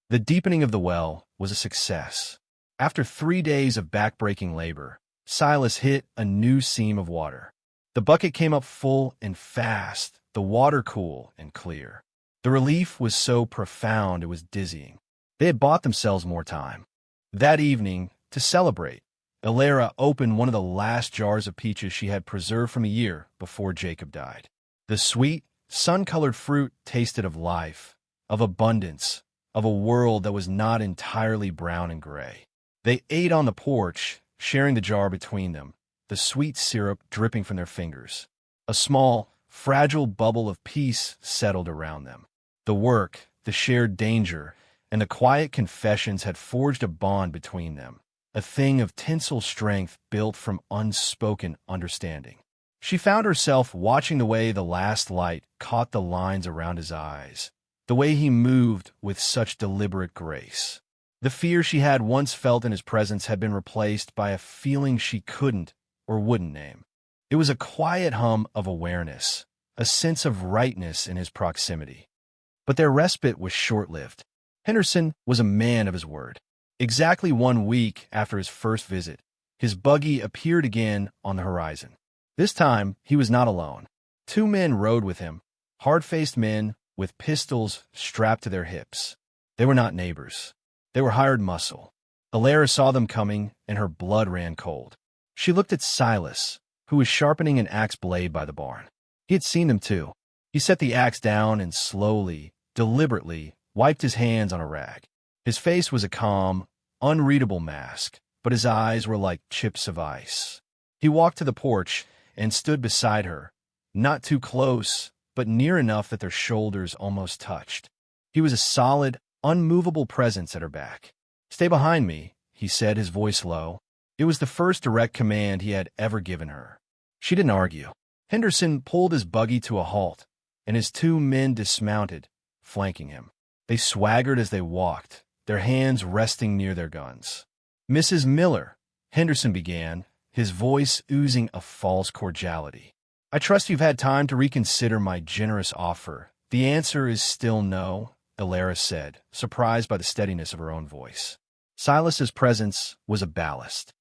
The deepening of the well was a success. After 3 days of back-breaking labor, Silas hit a new seam of water. The bucket came up full and fast, the water cool and clear. The relief was so profound it was dizzying. They had bought themselves more time. That evening, to celebrate, Elara opened one of the last jars of peaches she had preserved from a year before Jacob died. The sweet, sun-colored fruit tasted of life, of abundance, of a world that was not entirely brown and gray. They ate on the porch, sharing the jar between them, the sweet syrup dripping from their fingers. A small, fragile bubble of peace settled around them. The work, the shared danger, and the quiet confessions had forged a bond between them, a thing of tensile strength built from unspoken understanding. She found herself watching the way the last light caught the lines around his eyes, the way he moved with such deliberate grace. The fear she had once felt in his presence had been replaced by a feeling she couldn't or wouldn't name. It was a quiet hum of awareness, a sense of rightness in his proximity. But their respite was short-lived. Henderson was a man of his word. Exactly 1 week after his first visit, his buggy appeared again on the horizon. This time, he was not alone. 2 men rode with him, hard-faced men with pistols strapped to their hips. They were not neighbors. They were hired muscle. Alara saw them coming, and her blood ran cold. She looked at Silas, who was sharpening an axe blade by the barn. He had seen them too. He set the axe down and slowly, deliberately, wiped his hands on a rag. His face was a calm, unreadable mask, but his eyes were like chips of ice. He walked to the porch and stood beside her, not too close, but near enough that their shoulders almost touched. He was a solid, unmovable presence at her back. "Stay behind me," he said, his voice low. It was the first direct command he had ever given her. She didn't argue. Henderson pulled his buggy to a halt, and his 2 men dismounted, flanking him. They swaggered as they walked, their hands resting near their guns. "Mrs. Miller," Henderson began, his voice oozing a false cordiality. "I trust you've had time to reconsider my generous offer." "The answer is still no," Alara said, surprised by the steadiness of her own voice. Silas's presence was a ballast.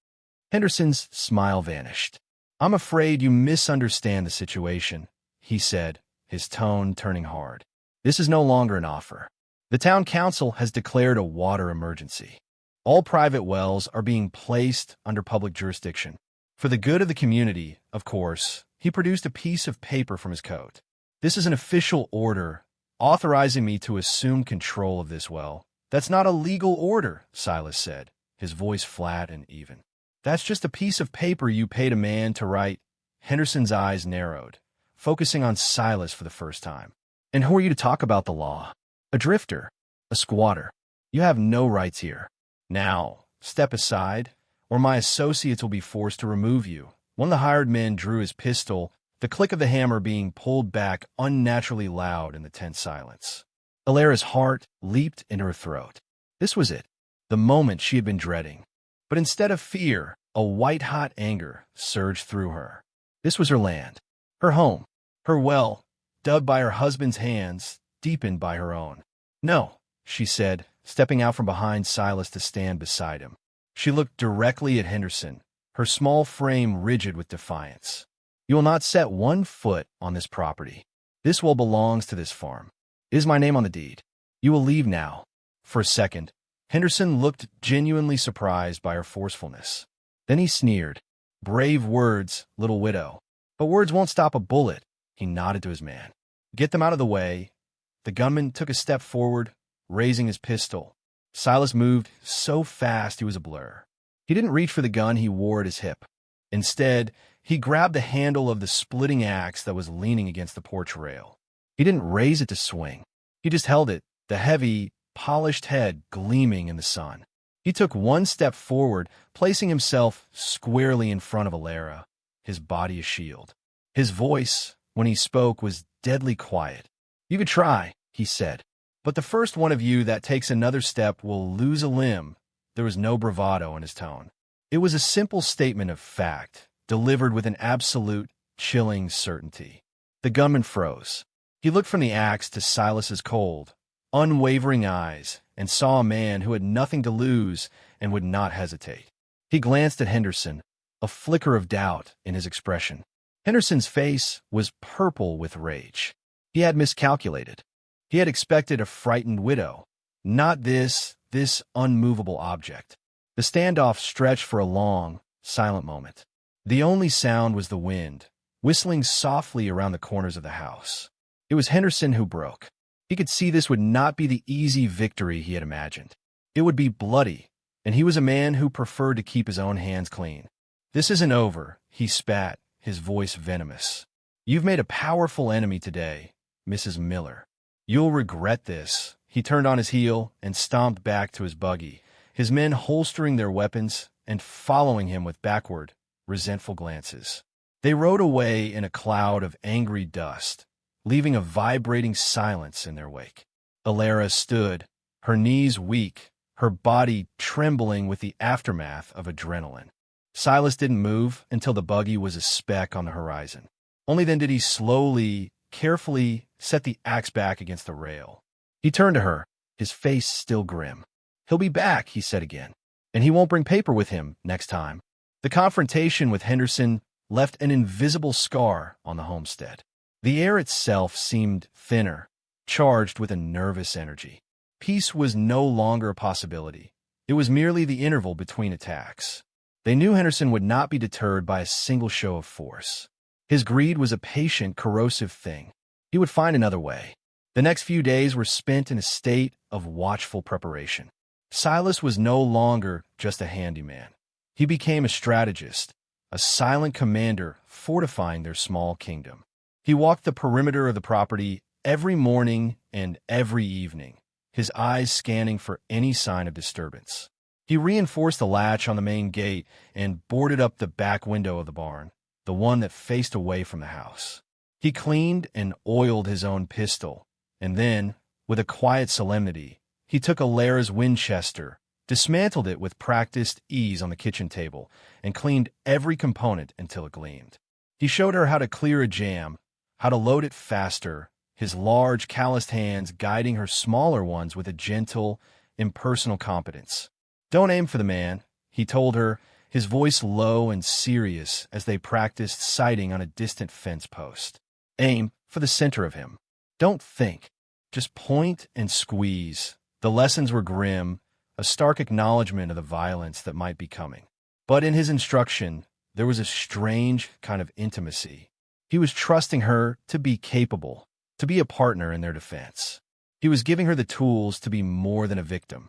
Henderson's smile vanished. "I'm afraid you misunderstand the situation," he said, his tone turning hard. "This is no longer an offer. The town council has declared a water emergency. All private wells are being placed under public jurisdiction. For the good of the community, of course." He produced a piece of paper from his coat. "This is an official order authorizing me to assume control of this well." "That's not a legal order," Silas said, his voice flat and even. "That's just a piece of paper you paid a man to write." Henderson's eyes narrowed, focusing on Silas for the first time. "And who are you to talk about the law? A drifter, a squatter. You have no rights here. Now, step aside, or my associates will be forced to remove you." One of the hired men drew his pistol, the click of the hammer being pulled back unnaturally loud in the tense silence. Alara's heart leaped into her throat. This was it, the moment she had been dreading. But instead of fear, a white-hot anger surged through her. This was her land, her home, her well, dug by her husband's hands, deepened by her own. "No," she said, stepping out from behind Silas to stand beside him. She looked directly at Henderson, her small frame rigid with defiance. "You will not set 1 foot on this property. This well belongs to this farm. It is my name on the deed. You will leave now." For a second, Henderson looked genuinely surprised by her forcefulness. Then he sneered. "Brave words, little widow. But words won't stop a bullet." He nodded to his man. "Get them out of the way." The gunman took a step forward, raising his pistol. Silas moved so fast he was a blur. He didn't reach for the gun he wore at his hip. Instead, he grabbed the handle of the splitting axe that was leaning against the porch rail. He didn't raise it to swing. He just held it, the heavy, polished head gleaming in the sun. He took 1 step forward, placing himself squarely in front of Alara, his body a shield. His voice, when he spoke, was deadly quiet. "You could try," he said, "but the first one of you that takes another step will lose a limb." There was no bravado in his tone. It was a simple statement of fact, delivered with an absolute, chilling certainty. The gunman froze. He looked from the axe to Silas's cold, unwavering eyes, and saw a man who had nothing to lose and would not hesitate. He glanced at Henderson, a flicker of doubt in his expression. Henderson's face was purple with rage. He had miscalculated. He had expected a frightened widow, not this unmovable object. The standoff stretched for a long, silent moment. The only sound was the wind, whistling softly around the corners of the house. It was Henderson who broke. He could see this would not be the easy victory he had imagined. It would be bloody, and he was a man who preferred to keep his own hands clean. "This isn't over," he spat, his voice venomous. "You've made a powerful enemy today, Mrs. Miller. You'll regret this." He turned on his heel and stomped back to his buggy, his men holstering their weapons and following him with backward, resentful glances. They rode away in a cloud of angry dust, leaving a vibrating silence in their wake. Alara stood, her knees weak, her body trembling with the aftermath of adrenaline. Silas didn't move until the buggy was a speck on the horizon. Only then did he slowly, carefully set the axe back against the rail. He turned to her, his face still grim. "He'll be back," he said again, "and he won't bring paper with him next time." The confrontation with Henderson left an invisible scar on the homestead. The air itself seemed thinner, charged with a nervous energy. Peace was no longer a possibility. It was merely the interval between attacks. They knew Henderson would not be deterred by a single show of force. His greed was a patient, corrosive thing. He would find another way. The next few days were spent in a state of watchful preparation. Silas was no longer just a handyman. He became a strategist, a silent commander fortifying their small kingdom. He walked the perimeter of the property every morning and every evening, his eyes scanning for any sign of disturbance. He reinforced the latch on the main gate and boarded up the back window of the barn, the one that faced away from the house. He cleaned and oiled his own pistol, and then, with a quiet solemnity, he took Alara's Winchester, dismantled it with practiced ease on the kitchen table, and cleaned every component until it gleamed. He showed her how to clear a jam, how to load it faster, his large, calloused hands guiding her smaller ones with a gentle, impersonal competence. "Don't aim for the man," he told her, his voice low and serious as they practiced sighting on a distant fence post. "Aim for the center of him. Don't think. Just point and squeeze." The lessons were grim, a stark acknowledgement of the violence that might be coming. But in his instruction, there was a strange kind of intimacy. He was trusting her to be capable, to be a partner in their defense. He was giving her the tools to be more than a victim.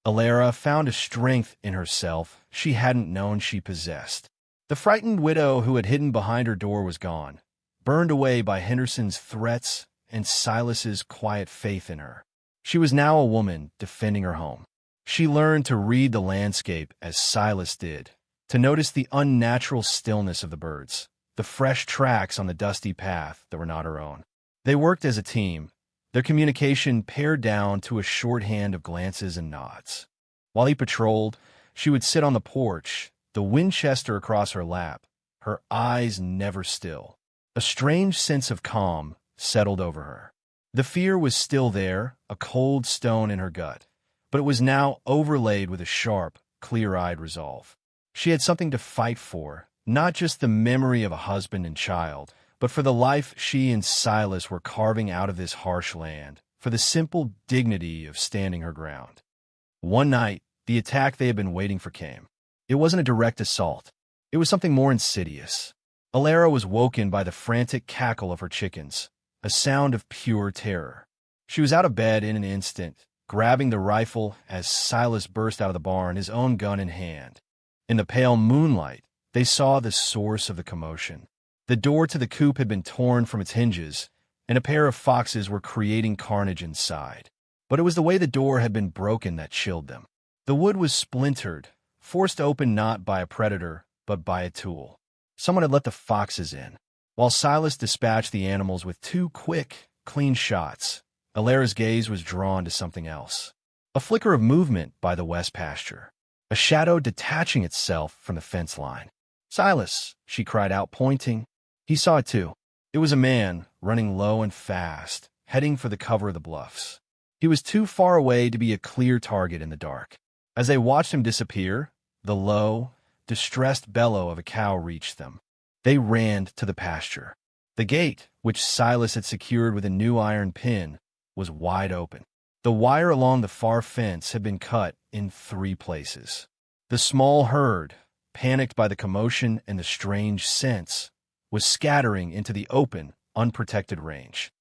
Alara found a strength in herself she hadn't known she possessed. The frightened widow who had hidden behind her door was gone, burned away by Henderson's threats and Silas's quiet faith in her. She was now a woman defending her home. She learned to read the landscape as Silas did, to notice the unnatural stillness of the birds, the fresh tracks on the dusty path that were not her own. They worked as a team, their communication pared down to a shorthand of glances and nods. While he patrolled, she would sit on the porch, the Winchester across her lap, her eyes never still. A strange sense of calm settled over her. The fear was still there, a cold stone in her gut, but it was now overlaid with a sharp, clear-eyed resolve. She had something to fight for, not just the memory of a husband and child, but for the life she and Silas were carving out of this harsh land, for the simple dignity of standing her ground. One night, the attack they had been waiting for came. It wasn't a direct assault. It was something more insidious. Alara was woken by the frantic cackle of her chickens, a sound of pure terror. She was out of bed in an instant, grabbing the rifle as Silas burst out of the barn, his own gun in hand. In the pale moonlight, they saw the source of the commotion. The door to the coop had been torn from its hinges, and a pair of foxes were creating carnage inside. But it was the way the door had been broken that chilled them. The wood was splintered, forced open not by a predator, but by a tool. Someone had let the foxes in. While Silas dispatched the animals with 2 quick, clean shots, Alara's gaze was drawn to something else. A flicker of movement by the west pasture. A shadow detaching itself from the fence line. "Silas!" she cried out, pointing. He saw it too. It was a man, running low and fast, heading for the cover of the bluffs. He was too far away to be a clear target in the dark. As they watched him disappear, the low, distressed bellow of a cow reached them. They ran to the pasture. The gate, which Silas had secured with a new iron pin, was wide open. The wire along the far fence had been cut in 3 places. The small herd, panicked by the commotion and the strange scents, was scattering into the open, unprotected range.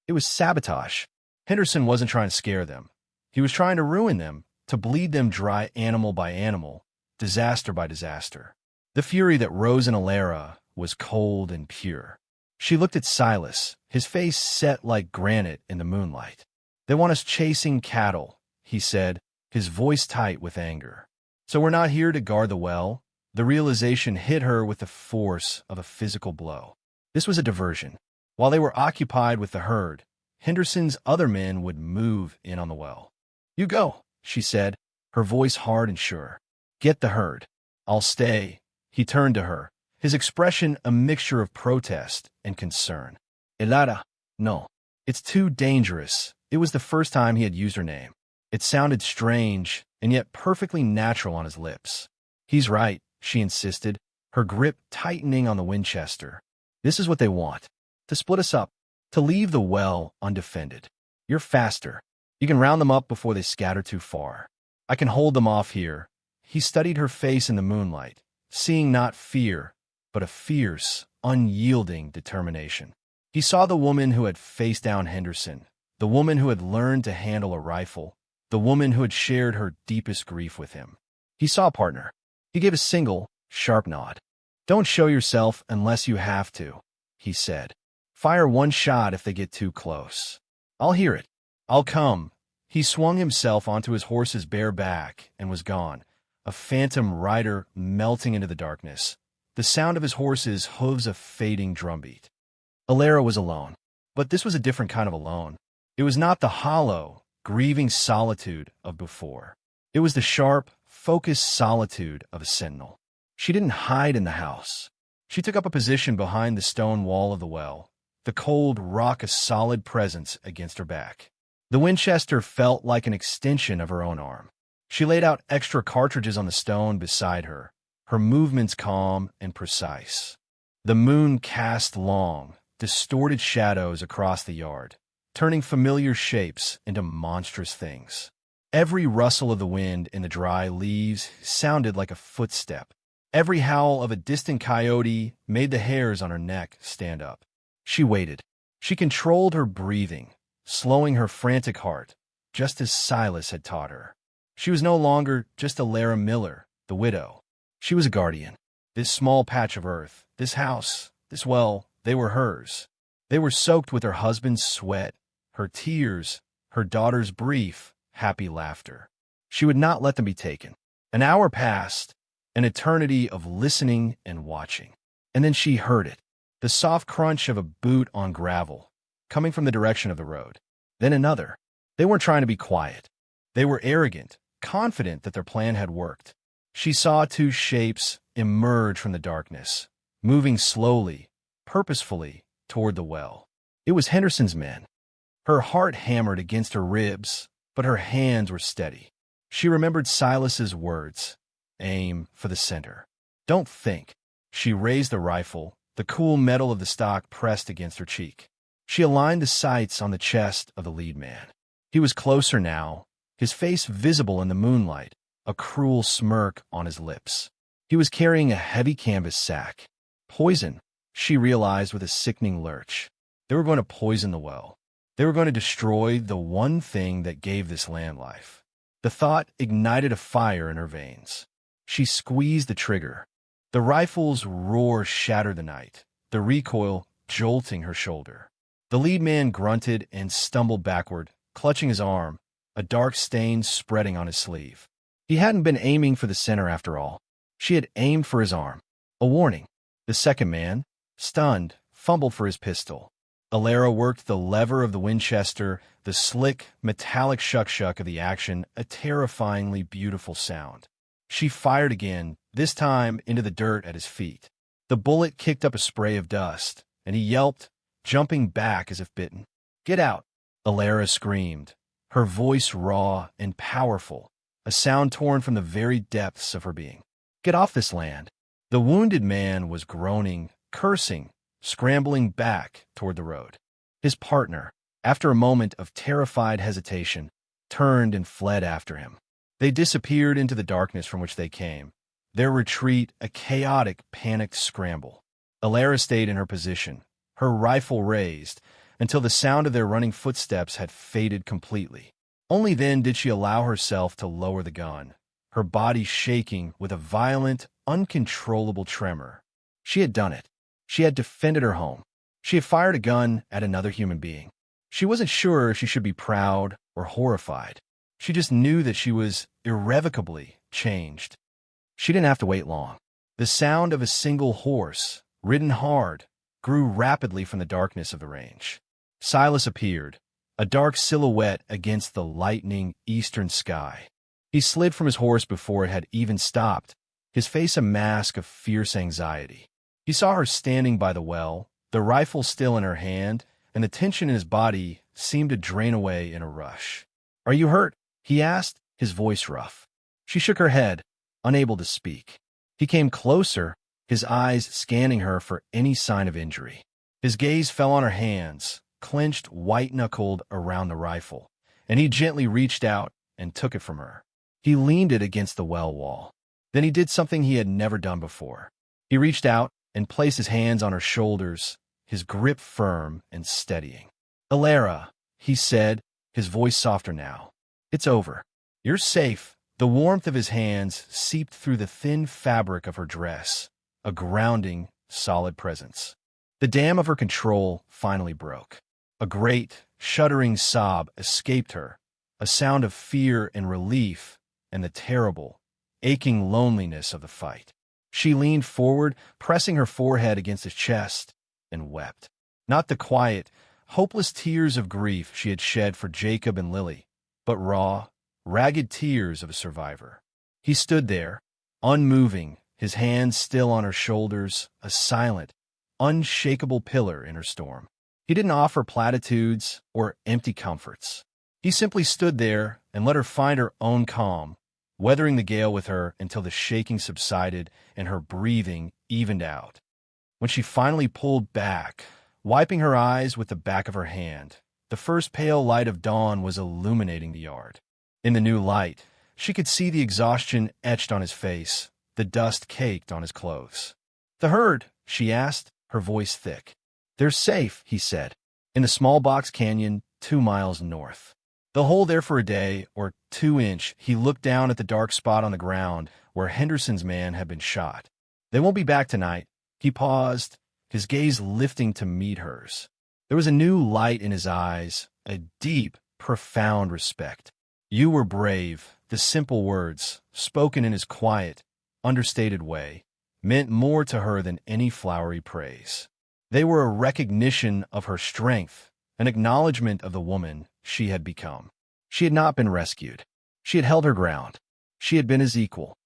It was sabotage. Henderson wasn't trying to scare them. He was trying to ruin them, to bleed them dry animal by animal, disaster by disaster. The fury that rose in Alara was cold and pure. She looked at Silas, his face set like granite in the moonlight. "They want us chasing cattle," he said, his voice tight with anger. "So we're not here to guard the well?" The realization hit her with the force of a physical blow. This was a diversion. While they were occupied with the herd, Henderson's other men would move in on the well. "You go," she said, her voice hard and sure. "Get the herd. I'll stay He turned to her, his expression a mixture of protest and concern. Elara, no. It's too dangerous. It was the first time he had used her name. It sounded strange, and yet perfectly natural on his lips. He's right, she insisted, her grip tightening on the Winchester. This is what they want. To split us up. To leave the well undefended. You're faster. You can round them up before they scatter too far. I can hold them off here. He studied her face in the moonlight, seeing not fear, but a fierce, unyielding determination. He saw the woman who had faced down Henderson, the woman who had learned to handle a rifle, the woman who had shared her deepest grief with him. He saw a partner. He gave a single, sharp nod. Don't show yourself unless you have to, he said. Fire one shot if they get too close. I'll hear it. I'll come. He swung himself onto his horse's bare back and was gone, a phantom rider melting into the darkness, the sound of his horse's hooves a fading drumbeat. Elara was alone, but this was a different kind of alone. It was not the hollow, grieving solitude of before. It was the sharp, focused solitude of a sentinel. She didn't hide in the house. She took up a position behind the stone wall of the well, the cold rock a solid presence against her back. The Winchester felt like an extension of her own arm. She laid out extra cartridges on the stone beside her, her movements calm and precise. The moon cast long, distorted shadows across the yard, turning familiar shapes into monstrous things. Every rustle of the wind in the dry leaves sounded like a footstep. Every howl of a distant coyote made the hairs on her neck stand up. She waited. She controlled her breathing, slowing her frantic heart, just as Silas had taught her. She was no longer just Elara Miller, the widow. She was a guardian. This small patch of earth, this house, this well, they were hers. They were soaked with her husband's sweat, her tears, her daughter's brief, happy laughter. She would not let them be taken. An hour passed, an eternity of listening and watching. And then she heard it, the soft crunch of a boot on gravel, coming from the direction of the road. Then another. They weren't trying to be quiet. They were arrogant, confident that their plan had worked. She saw two shapes emerge from the darkness, moving slowly, purposefully, toward the well. It was Henderson's men. Her heart hammered against her ribs, but her hands were steady. She remembered Silas's words. Aim for the center. Don't think. She raised the rifle, the cool metal of the stock pressed against her cheek. She aligned the sights on the chest of the lead man. He was closer now, his face visible in the moonlight, a cruel smirk on his lips. He was carrying a heavy canvas sack. Poison, she realized with a sickening lurch. They were going to poison the well. They were going to destroy the one thing that gave this land life. The thought ignited a fire in her veins. She squeezed the trigger. The rifle's roar shattered the night, the recoil jolting her shoulder. The lead man grunted and stumbled backward, clutching his arm, a dark stain spreading on his sleeve. He hadn't been aiming for the center after all. She had aimed for his arm. A warning. The second man, stunned, fumbled for his pistol. Elara worked the lever of the Winchester, the slick, metallic shuck-shuck of the action, a terrifyingly beautiful sound. She fired again, this time into the dirt at his feet. The bullet kicked up a spray of dust, and he yelped, jumping back as if bitten. Get out! Elara screamed, her voice raw and powerful, a sound torn from the very depths of her being. Get off this land! The wounded man was groaning, cursing, scrambling back toward the road. His partner, after a moment of terrified hesitation, turned and fled after him. They disappeared into the darkness from which they came, their retreat a chaotic, panicked scramble. Elara stayed in her position, her rifle raised, until the sound of their running footsteps had faded completely. Only then did she allow herself to lower the gun, her body shaking with a violent, uncontrollable tremor. She had done it. She had defended her home. She had fired a gun at another human being. She wasn't sure if she should be proud or horrified. She just knew that she was irrevocably changed. She didn't have to wait long. The sound of a single horse, ridden hard, grew rapidly from the darkness of the range. Silas appeared, a dark silhouette against the lightening eastern sky. He slid from his horse before it had even stopped, his face a mask of fierce anxiety. He saw her standing by the well, the rifle still in her hand, and the tension in his body seemed to drain away in a rush. "Are you hurt?" he asked, his voice rough. She shook her head, unable to speak. He came closer, his eyes scanning her for any sign of injury. His gaze fell on her hands, clenched white-knuckled around the rifle, and he gently reached out and took it from her. He leaned it against the well wall. Then he did something he had never done before. He reached out and placed his hands on her shoulders, his grip firm and steadying. "Alara," he said, his voice softer now. "It's over. You're safe." The warmth of his hands seeped through the thin fabric of her dress, a grounding, solid presence. The dam of her control finally broke. A great, shuddering sob escaped her, a sound of fear and relief and the terrible, aching loneliness of the fight. She leaned forward, pressing her forehead against his chest, and wept. Not the quiet, hopeless tears of grief she had shed for Jacob and Lily, but raw, ragged tears of a survivor. He stood there, unmoving, his hands still on her shoulders, a silent, unshakable pillar in her storm. He didn't offer platitudes or empty comforts. He simply stood there and let her find her own calm, weathering the gale with her until the shaking subsided and her breathing evened out. When she finally pulled back, wiping her eyes with the back of her hand, the first pale light of dawn was illuminating the yard. In the new light, she could see the exhaustion etched on his face, the dust caked on his clothes. "The herd?" she asked, her voice thick. "They're safe," he said, in the small box canyon 2 miles north. They'll hold there for a day or 2 inch. He looked down at the dark spot on the ground where Henderson's man had been shot. "They won't be back tonight." He paused, his gaze lifting to meet hers. There was a new light in his eyes, a deep, profound respect. "You were brave." The simple words, spoken in his quiet, understated way, meant more to her than any flowery praise. They were a recognition of her strength, an acknowledgement of the woman she had become. She had not been rescued. She had held her ground. She had been his equal.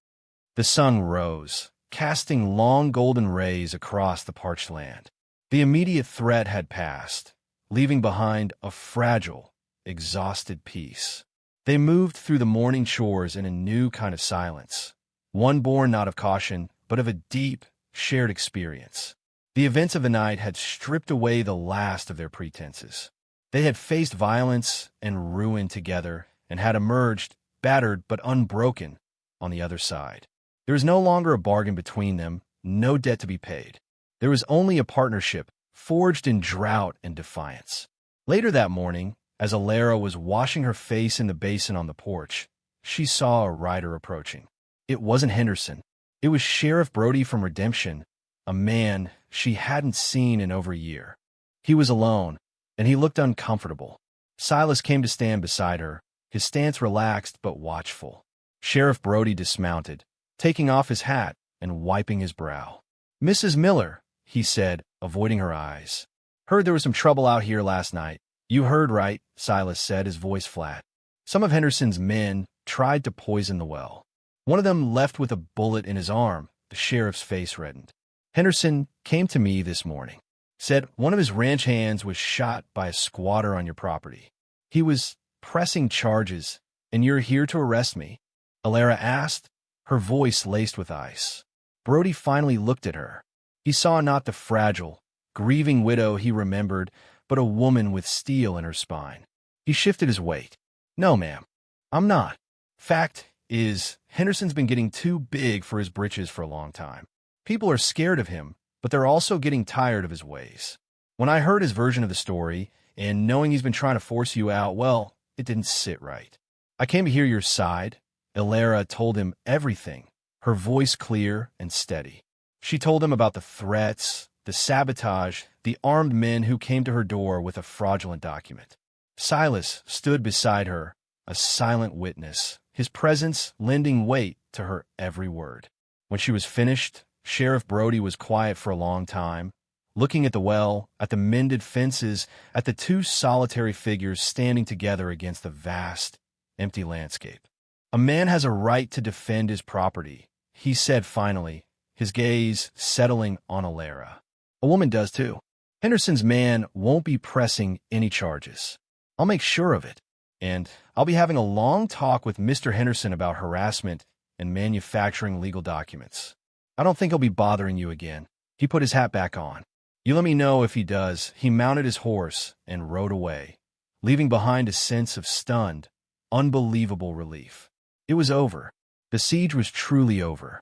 The sun rose, casting long golden rays across the parched land. The immediate threat had passed, leaving behind a fragile, exhausted peace. They moved through the morning chores in a new kind of silence, one born not of caution, but of a deep, shared experience. The events of the night had stripped away the last of their pretenses. They had faced violence and ruin together and had emerged, battered but unbroken, on the other side. There was no longer a bargain between them, no debt to be paid. There was only a partnership, forged in drought and defiance. Later that morning, as Alara was washing her face in the basin on the porch, she saw a rider approaching. It wasn't Henderson. It was Sheriff Brody from Redemption, a man she hadn't seen in over a year. He was alone, and he looked uncomfortable. Silas came to stand beside her, his stance relaxed but watchful. Sheriff Brody dismounted, taking off his hat and wiping his brow. "Mrs. Miller," he said, avoiding her eyes. "Heard there was some trouble out here last night." "You heard right," Silas said, his voice flat. "Some of Henderson's men tried to poison the well. One of them left with a bullet in his arm." The sheriff's face reddened. "Henderson came to me this morning. Said one of his ranch hands was shot by a squatter on your property. He was pressing charges, and you're here to arrest me?" Alara asked, her voice laced with ice. Brody finally looked at her. He saw not the fragile, grieving widow he remembered, but a woman with steel in her spine. He shifted his weight. "No, ma'am, I'm not. Fact is, Henderson's been getting too big for his britches for a long time. People are scared of him, but they're also getting tired of his ways. When I heard his version of the story, and knowing he's been trying to force you out, well, it didn't sit right. I came to hear your side." Alara told him everything, her voice clear and steady. She told him about the threats, the sabotage, the armed men who came to her door with a fraudulent document. Silas stood beside her, a silent witness, his presence lending weight to her every word. When she was finished, Sheriff Brody was quiet for a long time, looking at the well, at the mended fences, at the two solitary figures standing together against the vast, empty landscape. "A man has a right to defend his property," he said finally, his gaze settling on Alara. A woman does too. Henderson's man won't be pressing any charges. I'll make sure of it. And I'll be having a long talk with Mr. Henderson about harassment and manufacturing legal documents. I don't think he'll be bothering you again. He put his hat back on. You let me know if he does. He mounted his horse and rode away, leaving behind a sense of stunned, unbelievable relief. It was over. The siege was truly over.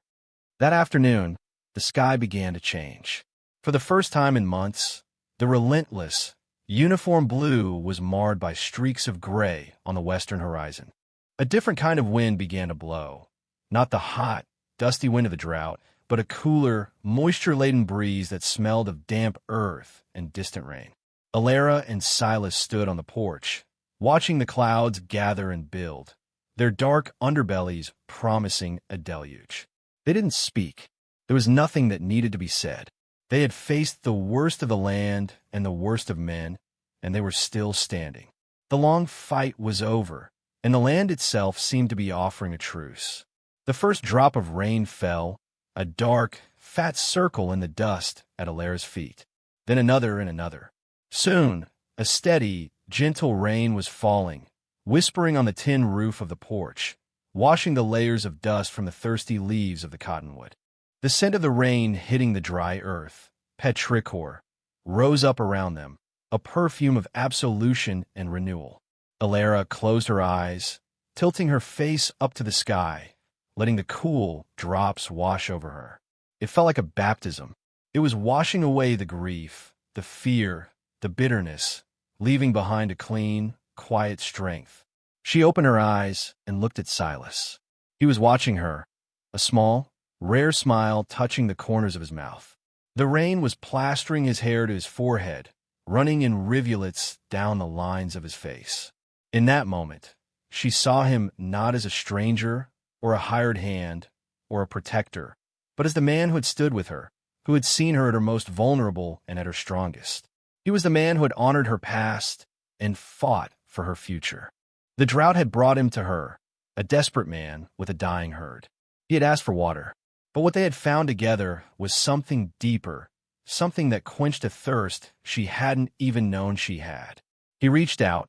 That afternoon, the sky began to change. For the first time in months, the relentless, uniform blue was marred by streaks of gray on the western horizon. A different kind of wind began to blow. Not the hot, dusty wind of the drought, but a cooler, moisture-laden breeze that smelled of damp earth and distant rain. Alara and Silas stood on the porch, watching the clouds gather and build, their dark underbellies promising a deluge. They didn't speak. There was nothing that needed to be said. They had faced the worst of the land and the worst of men, and they were still standing. The long fight was over, and the land itself seemed to be offering a truce. The first drop of rain fell, a dark, fat circle in the dust at Alara's feet. Then another and another. Soon, a steady, gentle rain was falling, whispering on the tin roof of the porch, washing the layers of dust from the thirsty leaves of the cottonwood. The scent of the rain hitting the dry earth, petrichor, rose up around them, a perfume of absolution and renewal. Alara closed her eyes, tilting her face up to the sky, letting the cool drops wash over her. It felt like a baptism. It was washing away the grief, the fear, the bitterness, leaving behind a clean, quiet strength. She opened her eyes and looked at Silas. He was watching her, a small, rare smile touching the corners of his mouth. The rain was plastering his hair to his forehead, running in rivulets down the lines of his face. In that moment, she saw him not as a stranger or a hired hand or a protector, but as the man who had stood with her, who had seen her at her most vulnerable and at her strongest. He was the man who had honored her past and fought for her future. The drought had brought him to her, a desperate man with a dying herd. He had asked for water, but what they had found together was something deeper, something that quenched a thirst she hadn't even known she had. He reached out,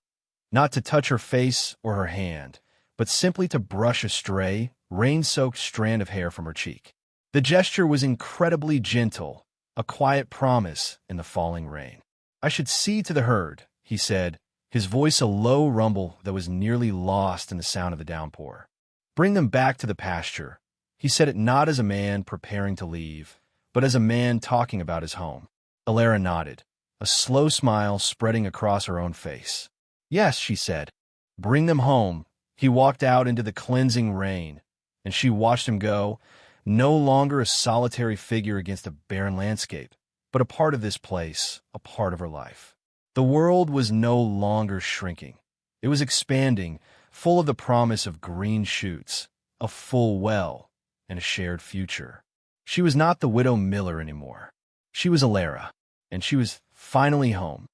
not to touch her face or her hand, but simply to brush a stray, rain-soaked strand of hair from her cheek. The gesture was incredibly gentle, a quiet promise in the falling rain. "I should see to the herd," he said, his voice a low rumble that was nearly lost in the sound of the downpour. "Bring them back to the pasture." He said it not as a man preparing to leave, but as a man talking about his home. Alara nodded, a slow smile spreading across her own face. "Yes," she said. "Bring them home." He walked out into the cleansing rain, and she watched him go, no longer a solitary figure against a barren landscape, but a part of this place, a part of her life. The world was no longer shrinking. It was expanding, full of the promise of green shoots, a full well, and a shared future. She was not the widow Miller anymore. She was Alara, and she was finally home.